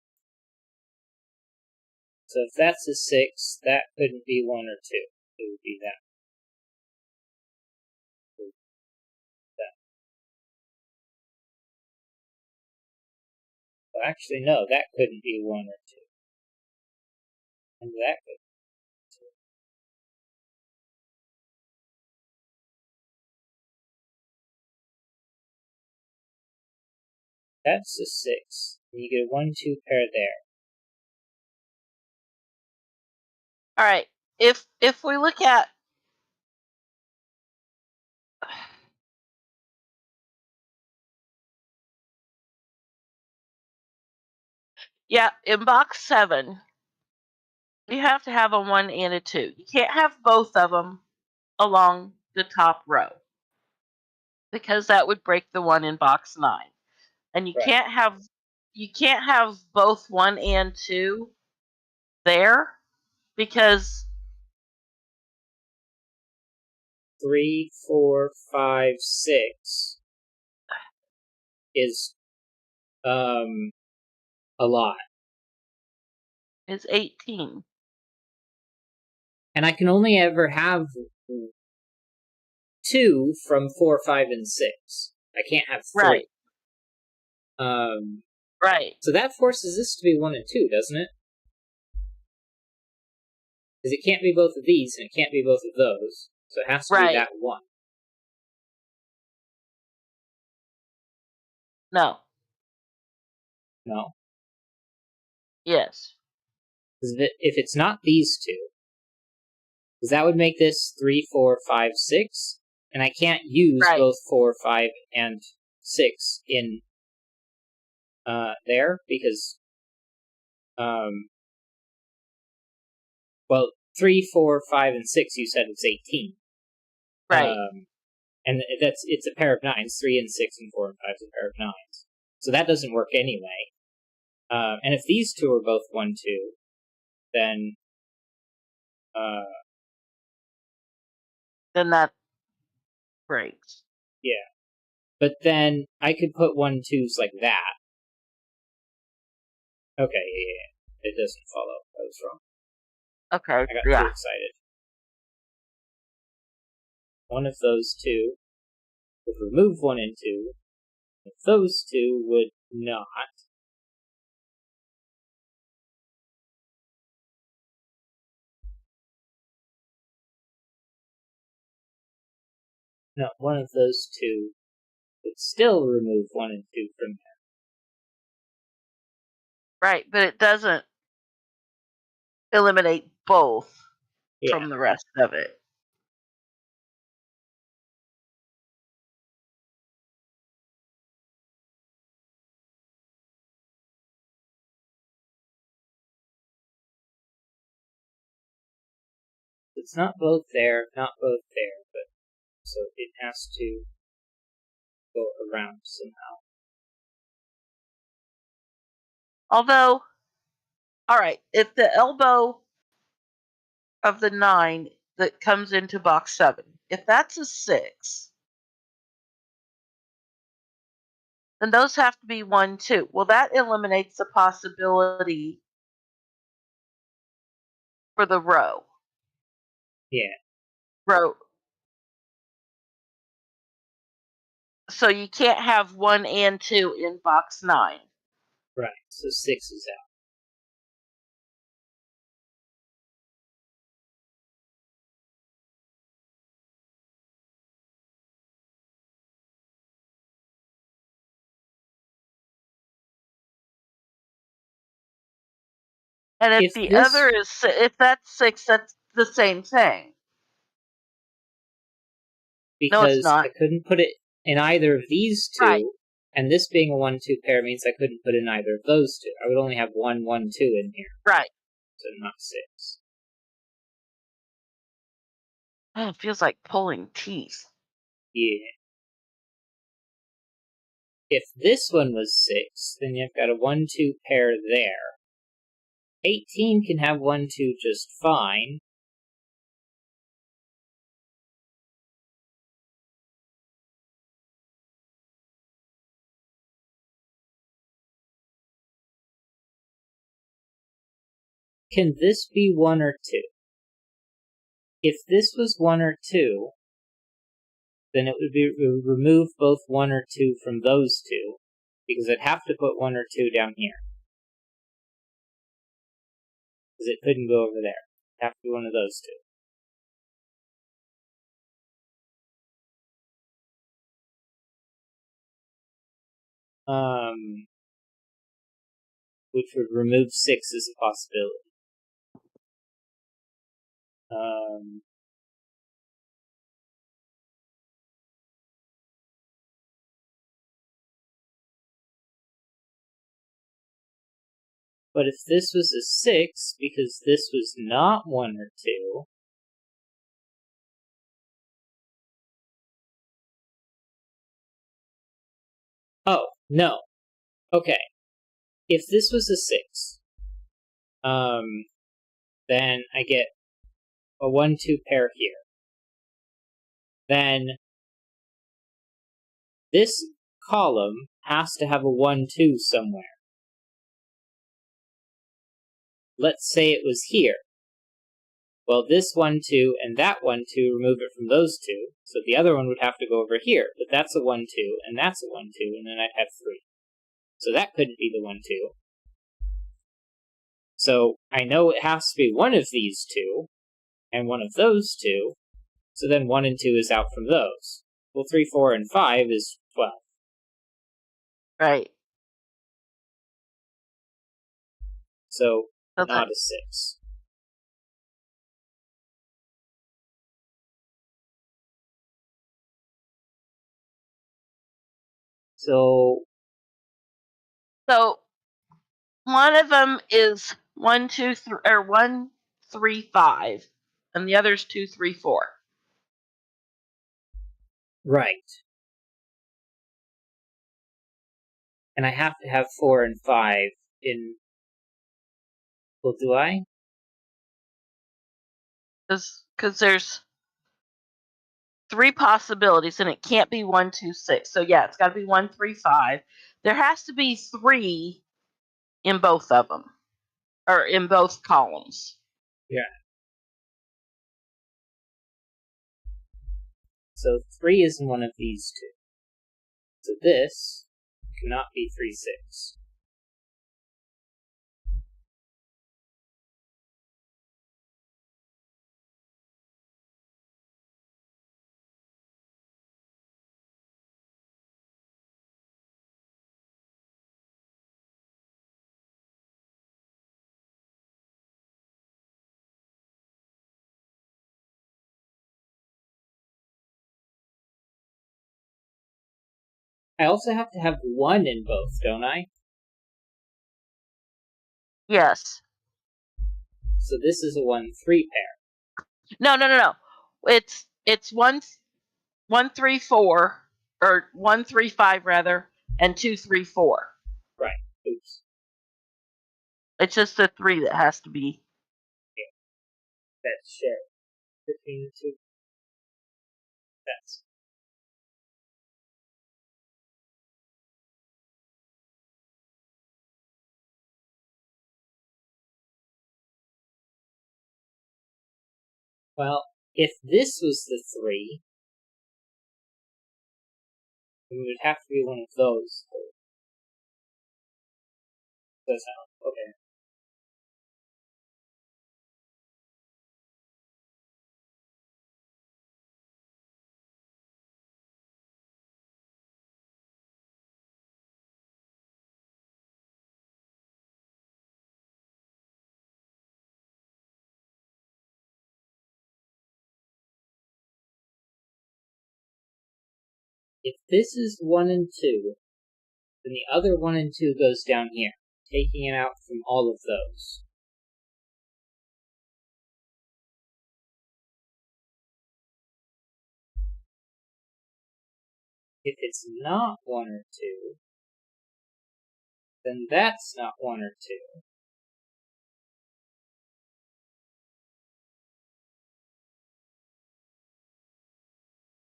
So if that's a 6, that couldn't be 1 or 2. It would be that. Well, actually, no, that couldn't be 1 or 2. And that could. That's a 6. And you get a 1-2 pair there. All right. If we look at in box 7, you have to have a 1 and a 2. You can't have both of them along the top row, because that would break the 1 in box 9. And you can't have both 1 and 2 there, because 3, 4, 5, 6 is a lot. it's 18. And I can only ever have 2 from 4, 5, and 6. I can't have 3. Right. Right. So that forces this to be 1 and 2, doesn't it? Because it can't be both of these, and it can't be both of those. So it has to be that 1. No. No. Yes. If it's not these two, because that would make this 3, 4, 5, 6, and I can't use Right. both 4, 5, and 6 in there because well, 3, 4, 5, and 6 you said it's 18. Right. And it's a pair of 9s. 3 and 6 and 4 and 5 is a pair of 9s. So that doesn't work anyway. And if these two are both 1, 2, then that breaks. yeah. But then I could put 1, 2s like that. Okay, yeah. It doesn't follow. I was wrong. Okay. I got Yeah. too excited. One of those two would remove 1 and 2. If those two would not. No, one of those two would still remove 1 and 2 from there. Right, but it doesn't eliminate both Yeah. from the rest of it. It's not both there, but so it has to go around somehow. Although, all right, if the elbow of the 9 that comes into box 7, if that's a 6, then those have to be 1, 2. Well, that eliminates the possibility for the row. Yeah. Row. So you can't have 1 and 2 in box 9. Right. So 6 is out. And if If the this other is, if that's 6, that's the same thing. No, it's because I not. couldn't put it in either of these two, Right. and this being a 1, 2 pair means I couldn't put in either of those two. I would only have 1, 1, 2 in here. Right. So not 6. Oh, it feels like pulling teeth. Yeah. If this one was 6, then you've got a 1, 2 pair there. 18 can have 1, 2 just fine. Can this be 1 or 2? If this was 1 or 2, then it would remove both 1 or 2 from those two, because I'd have to put 1 or 2 down here. Because it couldn't go over there. It'd have to be one of those two. Which would remove 6 as a possibility. But if this was a 6, because this was not 1 or 2, oh, no. Okay. If this was a 6, then I get a 1, 2 pair here. Then this column has to have a 1, 2 somewhere. Let's say it was here. Well, this 1, 2, and that 1, 2 remove it from those two, so the other one would have to go over here. But that's a 1, 2, and that's a 1, 2, and then I'd have 3. So that couldn't be the 1, 2. So I know it has to be one of these two, and one of those two, so then 1 and 2 is out from those. Well, 3, 4, and 5 is 12. Right. So So not a 6. So so one of them is 1, 2, 3, or 1, 3, 5, and the other's 2, 3, 4. right. And I have to have 4 and 5 in. Well, do I? Because there's 3 possibilities, and it can't be 1, 2, 6. So yeah, it's got to be 1, 3, 5. There has to be 3 in both of them, or in both columns. Yeah. So 3 is in one of these two. So this cannot be 3, 6. I also have to have 1 in both, don't I? Yes. So this is a 1, 3 pair. No. It's 1, 1, 3, 4, or 1, 3, 5 rather, and 2, 3, 4. Right. Oops. It's just the 3 that has to be. Yeah. That's shared between the two. That's. Well, if this was the 3, it would have to be one of those. Does help. Okay. If this is 1 and 2, then the other 1 and 2 goes down here, taking it out from all of those. If it's not 1 or 2, then that's not 1 or 2.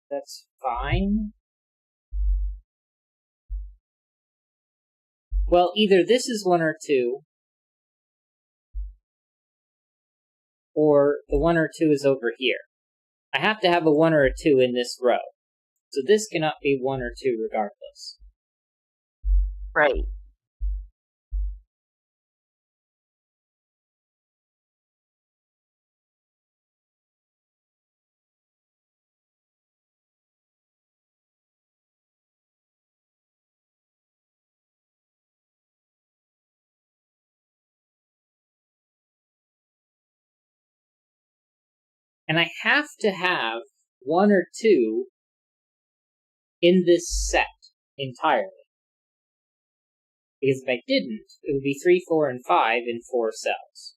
That's fine. Well, either this is 1 or 2, or the 1 or 2 is over here. I have to have a 1 or a 2 in this row. So this cannot be 1 or 2 regardless. Right. And I have to have 1 or 2 in this set entirely. Because if I didn't, it would be 3, 4, and 5 in 4 cells.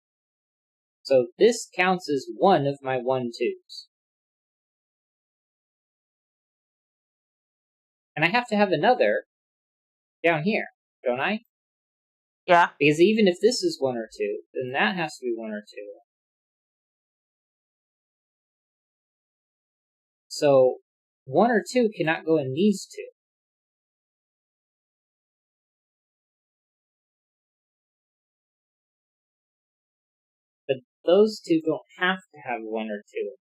So this counts as one of my 1, 2s. And I have to have another down here, don't I? Yeah. Because even if this is 1 or 2, then that has to be 1 or 2. So 1 or 2 cannot go in these two. But those two don't have to have 1 or 2.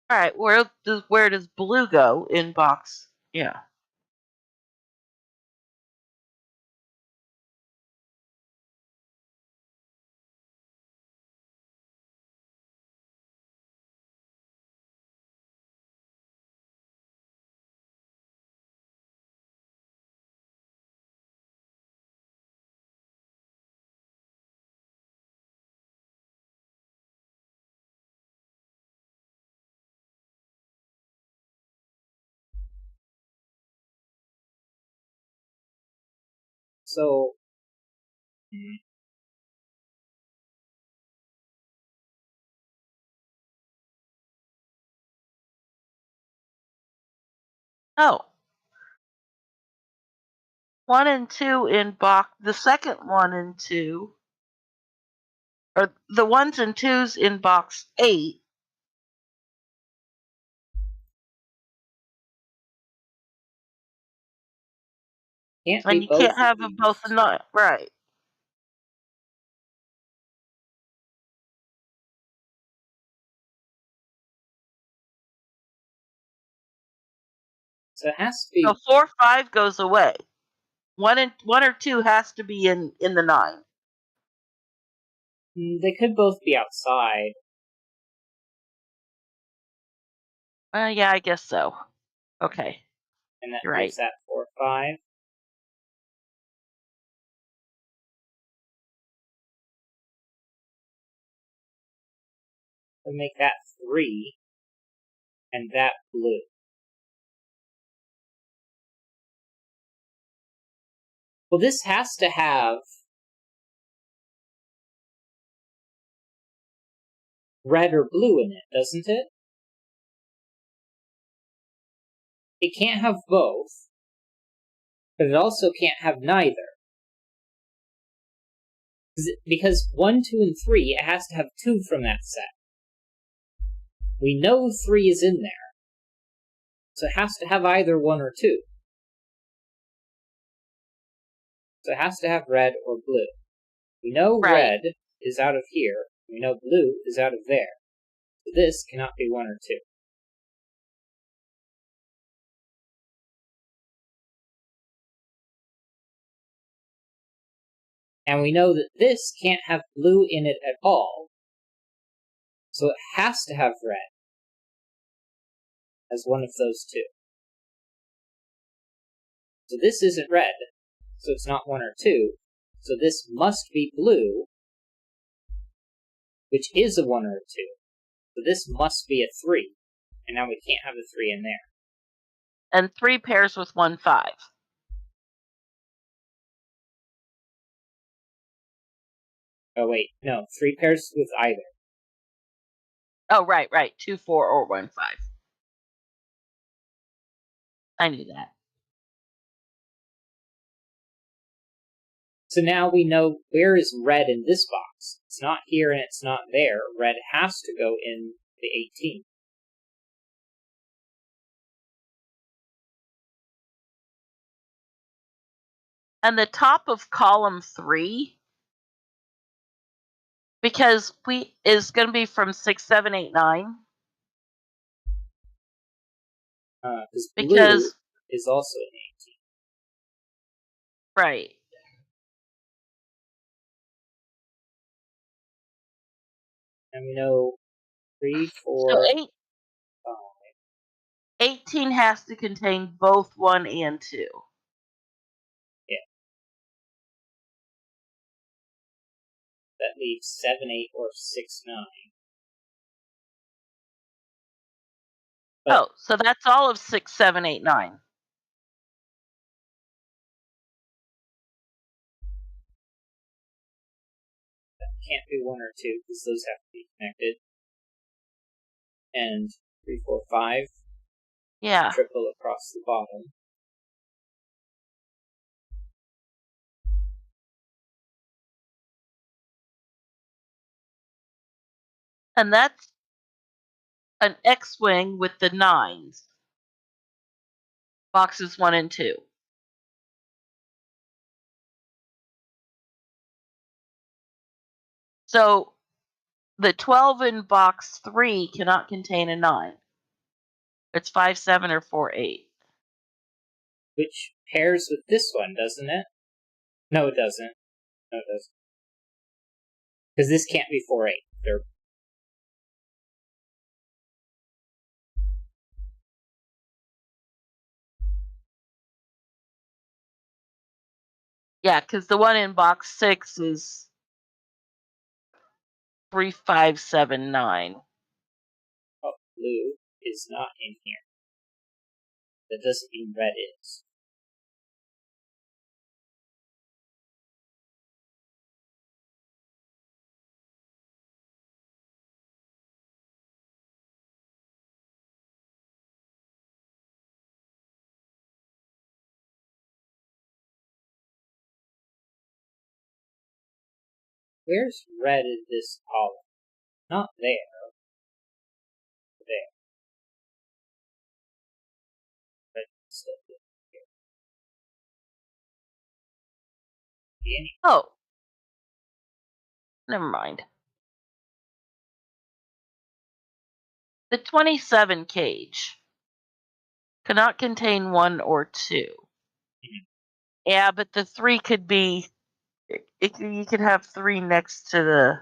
All right, where does blue go in box? Yeah. So, Oh, 1 and 2 in box. The second 1 and 2, or the ones and twos in box 8. can't And be you both can't of have them both these. not right. So it has to So be. 4, 5 goes away. One or two has to be in the 9. They could both be outside. Yeah, I guess so. Okay, And that you're right. gives that 4, 5. So make that 3, and that blue. Well, this has to have red or blue in it, doesn't it? It can't have both, but it also can't have neither. Because 1, 2, and 3, it has to have 2 from that set. We know 3 is in there, so it has to have either 1 or 2. So it has to have red or blue. We know Right. red is out of here, we know blue is out of there. So this cannot be 1 or 2. And we know that this can't have blue in it at all, so it has to have red as one of those 2. So this isn't red, so it's not 1 or 2. So this must be blue, which is a 1 or a 2. So this must be a 3. And now we can't have a 3 in there. And 3 pairs with 1, 5. Oh, wait. No, 3 pairs with either. Oh, right. 2, 4, or 1, 5. I knew that. So now we know where is red in this box. It's not here and it's not there. Red has to go in the 18. And the top of column 3, because is going to be from 6, 7, 8, 9. Because blue Because is also in 18. right. And we know 3, So 4, 5. 18 has to contain both 1 and 2. Yeah. That leaves 7, 8, or 6, 9. But So that's all of 6, 7, 8, 9. can't be 1 or 2 because those have to be connected. And 3, 4, 5. Yeah. Triple across the bottom. And that's an X-wing with the 9s. Boxes 1 and 2. So the 12 in box 3 cannot contain a 9. It's 5-7 or 4-8. Which pairs with this one, doesn't it? No, it doesn't. No, it doesn't. Because this can't be 4-8. They're... Yeah, because the one in box 6 is 3, 5, 7, 9. Oh, blue is not in here. That doesn't mean red is. Where's red in this column? Not there. There. But still here. Oh. Never mind. The 27 cage cannot contain 1 or 2. Mm-hmm. Yeah, but the 3 could be... you could have 3 next to the...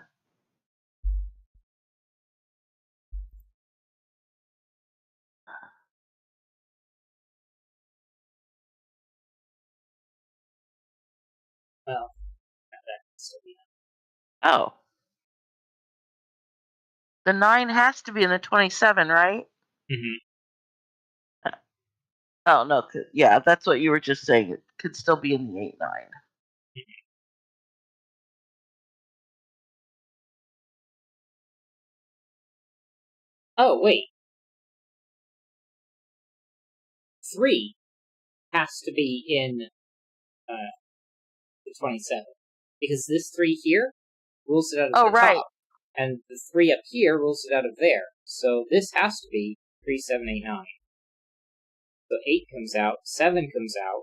Well, that's still be Oh. The 9 has to be in the 27, right? Mm-hmm. Oh, no. Yeah, that's what you were just saying. It could still be in the 8-9. Mm-hmm. Oh, wait. 3 has to be in the 27. Because this 3 here rules it out of the right. top. And the 3 up here rules it out of there. So this has to be 3, 7, 8, 9. So 8 comes out, 7 comes out.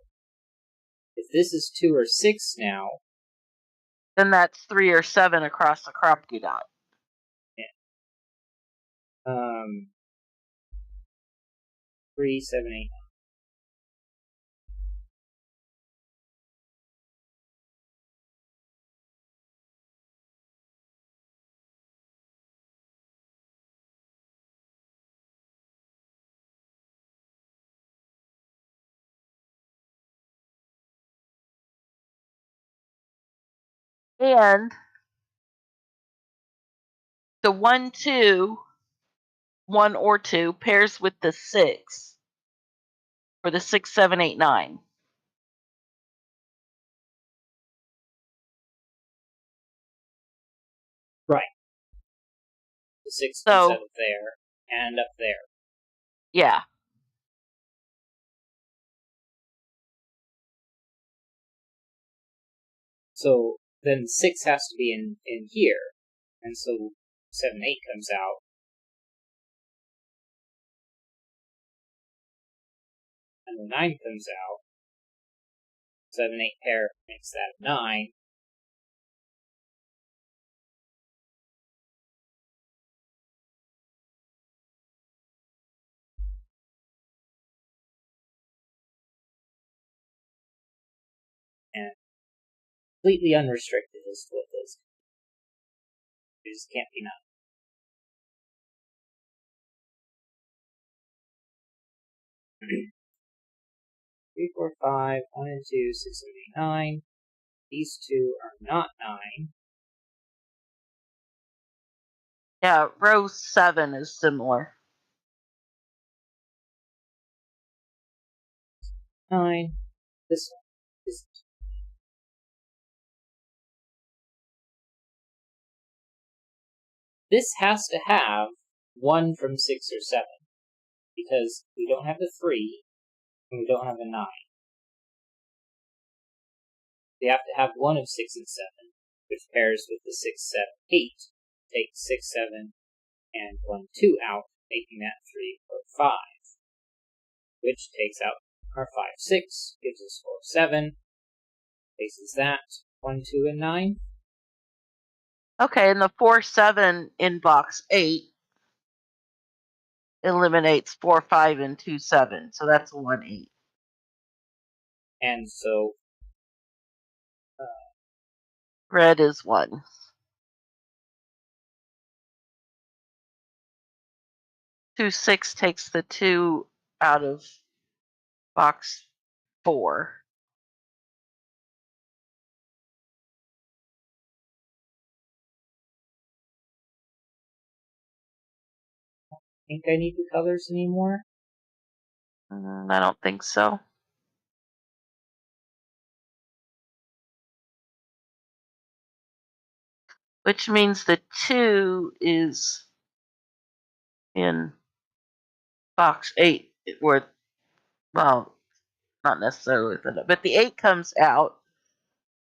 If this is 2 or 6 now... Then that's 3 or 7 across the Kropke dot. Yeah. 3, 7, 8, 9. And the 1, 2, 1 or 2 pairs with the 6 for the 6, 7, 8, 9. Right. The 6 comes out of there and up there. Yeah. So then 6 has to be in here. And so 7, 8 comes out. And the 9 comes out. 7, 8 pair makes that 9. And completely unrestricted as to what those can be. It just can't be 9. 3, 4, 5, 1 and 2, 6, 7, 8, 9. These 2 are not 9. Yeah, row 7 is similar. 9. This one is... This has to have 1 from 6 or 7. Because we don't have a 3, and we don't have a 9. They have to have 1 of 6 and 7, which pairs with the 6, 7, 8. Take 6, 7, and 1, 2 out, making that 3, 4, 5. Which takes out our 5, 6, gives us 4, 7. Faces that, 1, 2, and 9. Okay, and the 4, 7 in box 8 eliminates 4, 5, and 2, 7. So that's a 1, 8. And so Red is 1. 2, 6 takes the 2 out of box 4. I think I need the colors anymore. I don't think so. Which means the 2 is in box 8, where, well, not necessarily with it, but the 8 comes out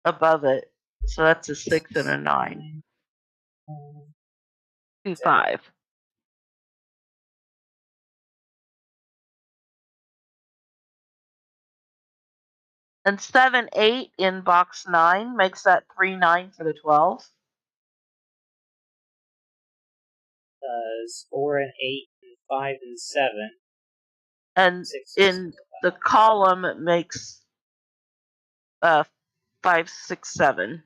above it, so that's a 6 and a 9. 2, 5. And 7, 8 in box 9 makes that 3, 9 for the 12. Does 4 and 8 and 5 and 7. And 6 in the column it makes 5, 6, 7.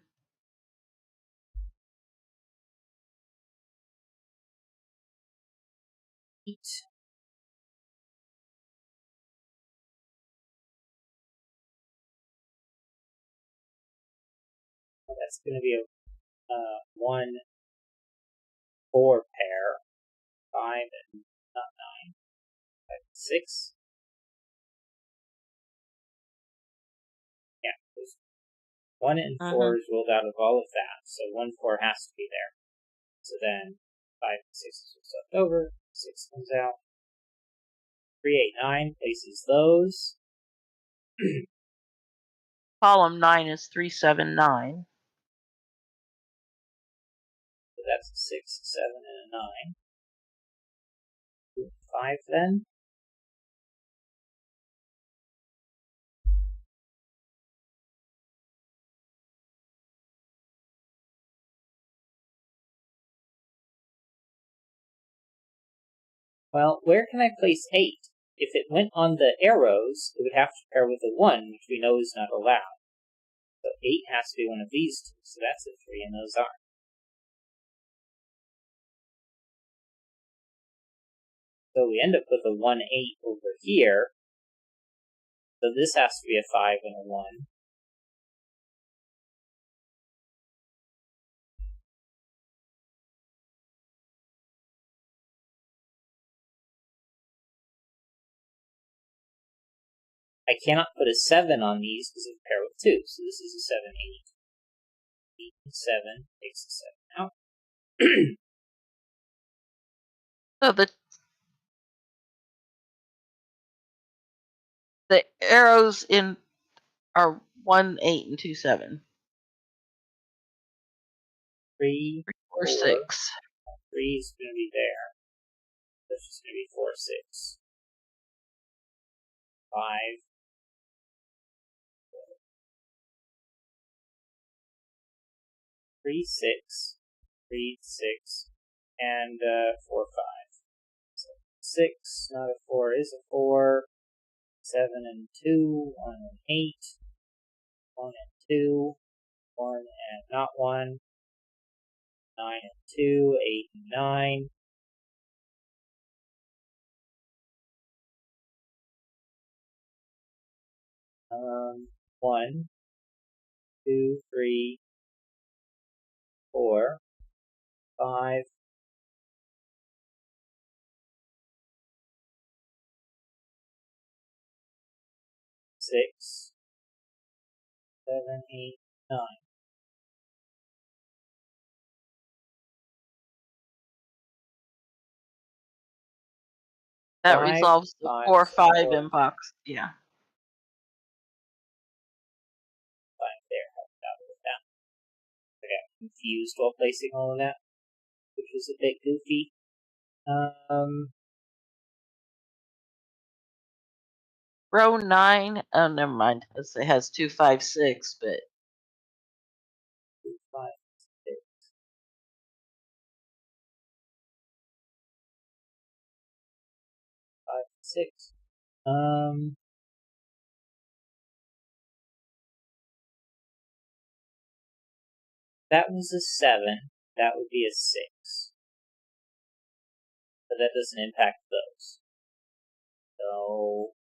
That's going to be a 1, 4 pair. 5 and not 9. 5 and 6. Yeah, 1 and 4 is ruled out of all of that, so 1, 4 has to be there. So then 5 and 6 is what's left over. 6 comes out. 3, 8, 9 places those. Column 9 is 3, 7, 9. So that's a 6, 7, and a 9. 2 and 5 then. Well, where can I place 8? If it went on the arrows, it would have to pair with a 1, which we know is not allowed. So 8 has to be one of these two, so that's a 3, and those aren't. So we end up with a 1, 8 over here. So this has to be a 5 and a 1. I cannot put a 7 on these because of pair with 2. So this is a 7, 8. 8 and 7 takes the 7 out. So the arrows in are 1, 8, and 2, 7. 3, 4, 4. 6. 3 is going to be there. So it's just going to be 4, 6. 5. 3, 6. 3, 6. And 4, 5. So 6, not a 4, is a 4. 7 and 2. 1 and 8. 1 and 2. 1 and not 1. 9 and 2. 8 and 9. 1, 2, 3, 4, 5, 6, 7, 8, 9. That 5, resolves the 5, 4, 5 4, in box. Yeah. 5 there. Helped out with that. I got confused while placing all of that, which was a bit goofy. Row 9. Oh, never mind. It has 2, 5, 6, but 2, 5, 6. 6. That was a 7. That would be a 6. But that doesn't impact those. So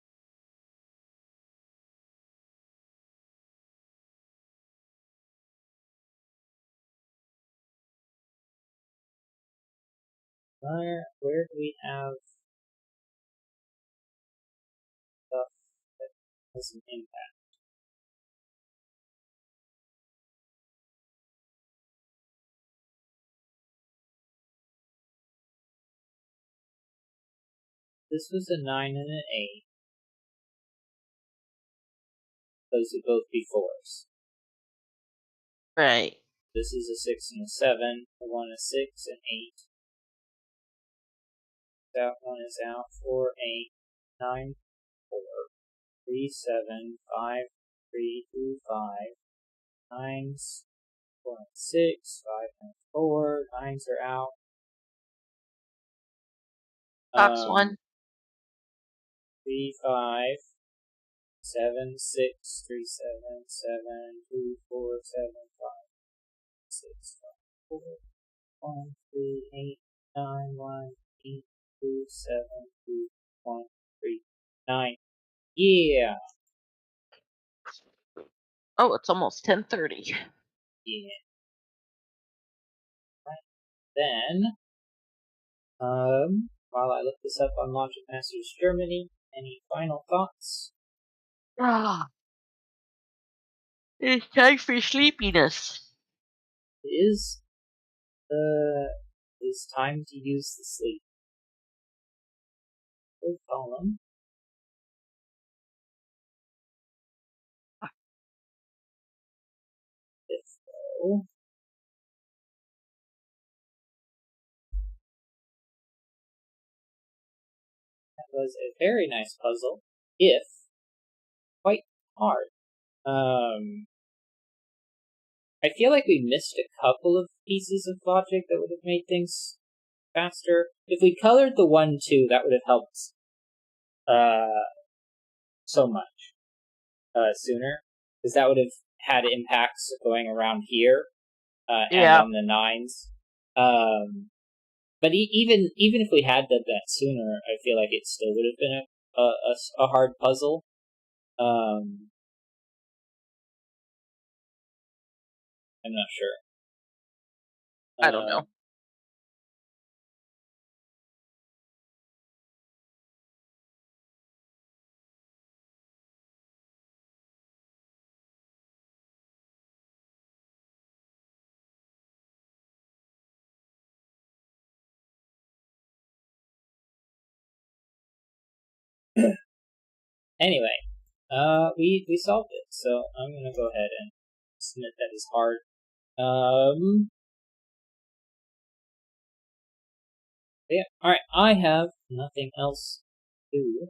where do we have stuff that has an impact? This was a 9 and an 8. Those would both be 4s. Right. This is a 6 and a 7. The one is 6 and 8. That one is out. 4, 8, 9, 4, 3, 7, 5, 3, 2, 5. 9s, 4 and 6, 5 and 4. 9s are out. Box 1. 3, 5, 7, 6, 3, 7, 7, 2, 4, 7, 5, 6, 5, 4, 1, 3, 8, 9, 1, 8, 2, 7, 2, 1, 3, 9. Yeah. Oh, it's almost 10:30. Yeah. Right. Then, while I look this up on Logic Masters Germany, any final thoughts? Ah, it's time for sleepiness. It is time to use the sleep. Third column. Fifth row. That was a very nice puzzle, if quite hard. I feel like we missed a couple of pieces of logic that would have made things faster. If we colored the 1, 2, that would have helped so much sooner, because that would have had impacts going around here and on the 9s. But even if we had done that sooner, I feel like it still would have been a hard puzzle. I'm not sure. I don't know. Anyway, we solved it, so I'm gonna go ahead and submit that as hard. Yeah, alright, I have nothing else to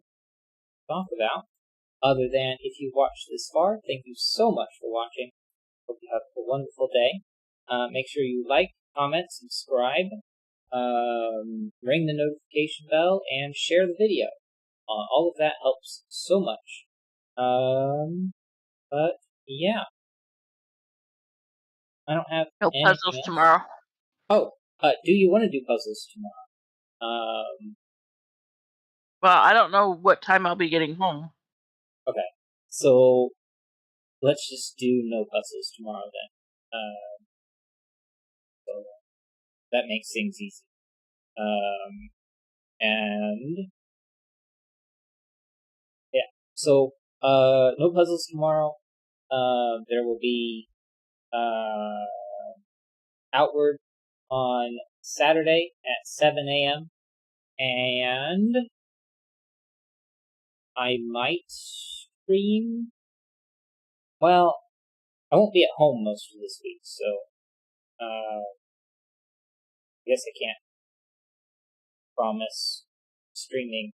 talk about, other than if you watched this far, thank you so much for watching. Hope you have a wonderful day. Make sure you like, comment, subscribe, ring the notification bell, and share the video. All of that helps so much. But yeah, I don't have No anything puzzles else. tomorrow. Oh, do you want to do puzzles tomorrow? Well, I don't know what time I'll be getting home. Okay, so let's just do no puzzles tomorrow then. So that makes things easy. And yeah, so no puzzles tomorrow. There will be Outward on Saturday at 7 a.m. and I might stream. Well, I won't be at home most of this week, so I guess I can't promise streaming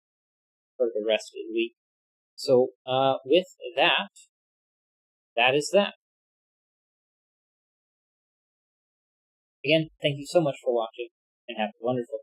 for the rest of the week. So with that, that is that. Again, thank you so much for watching, and have a wonderful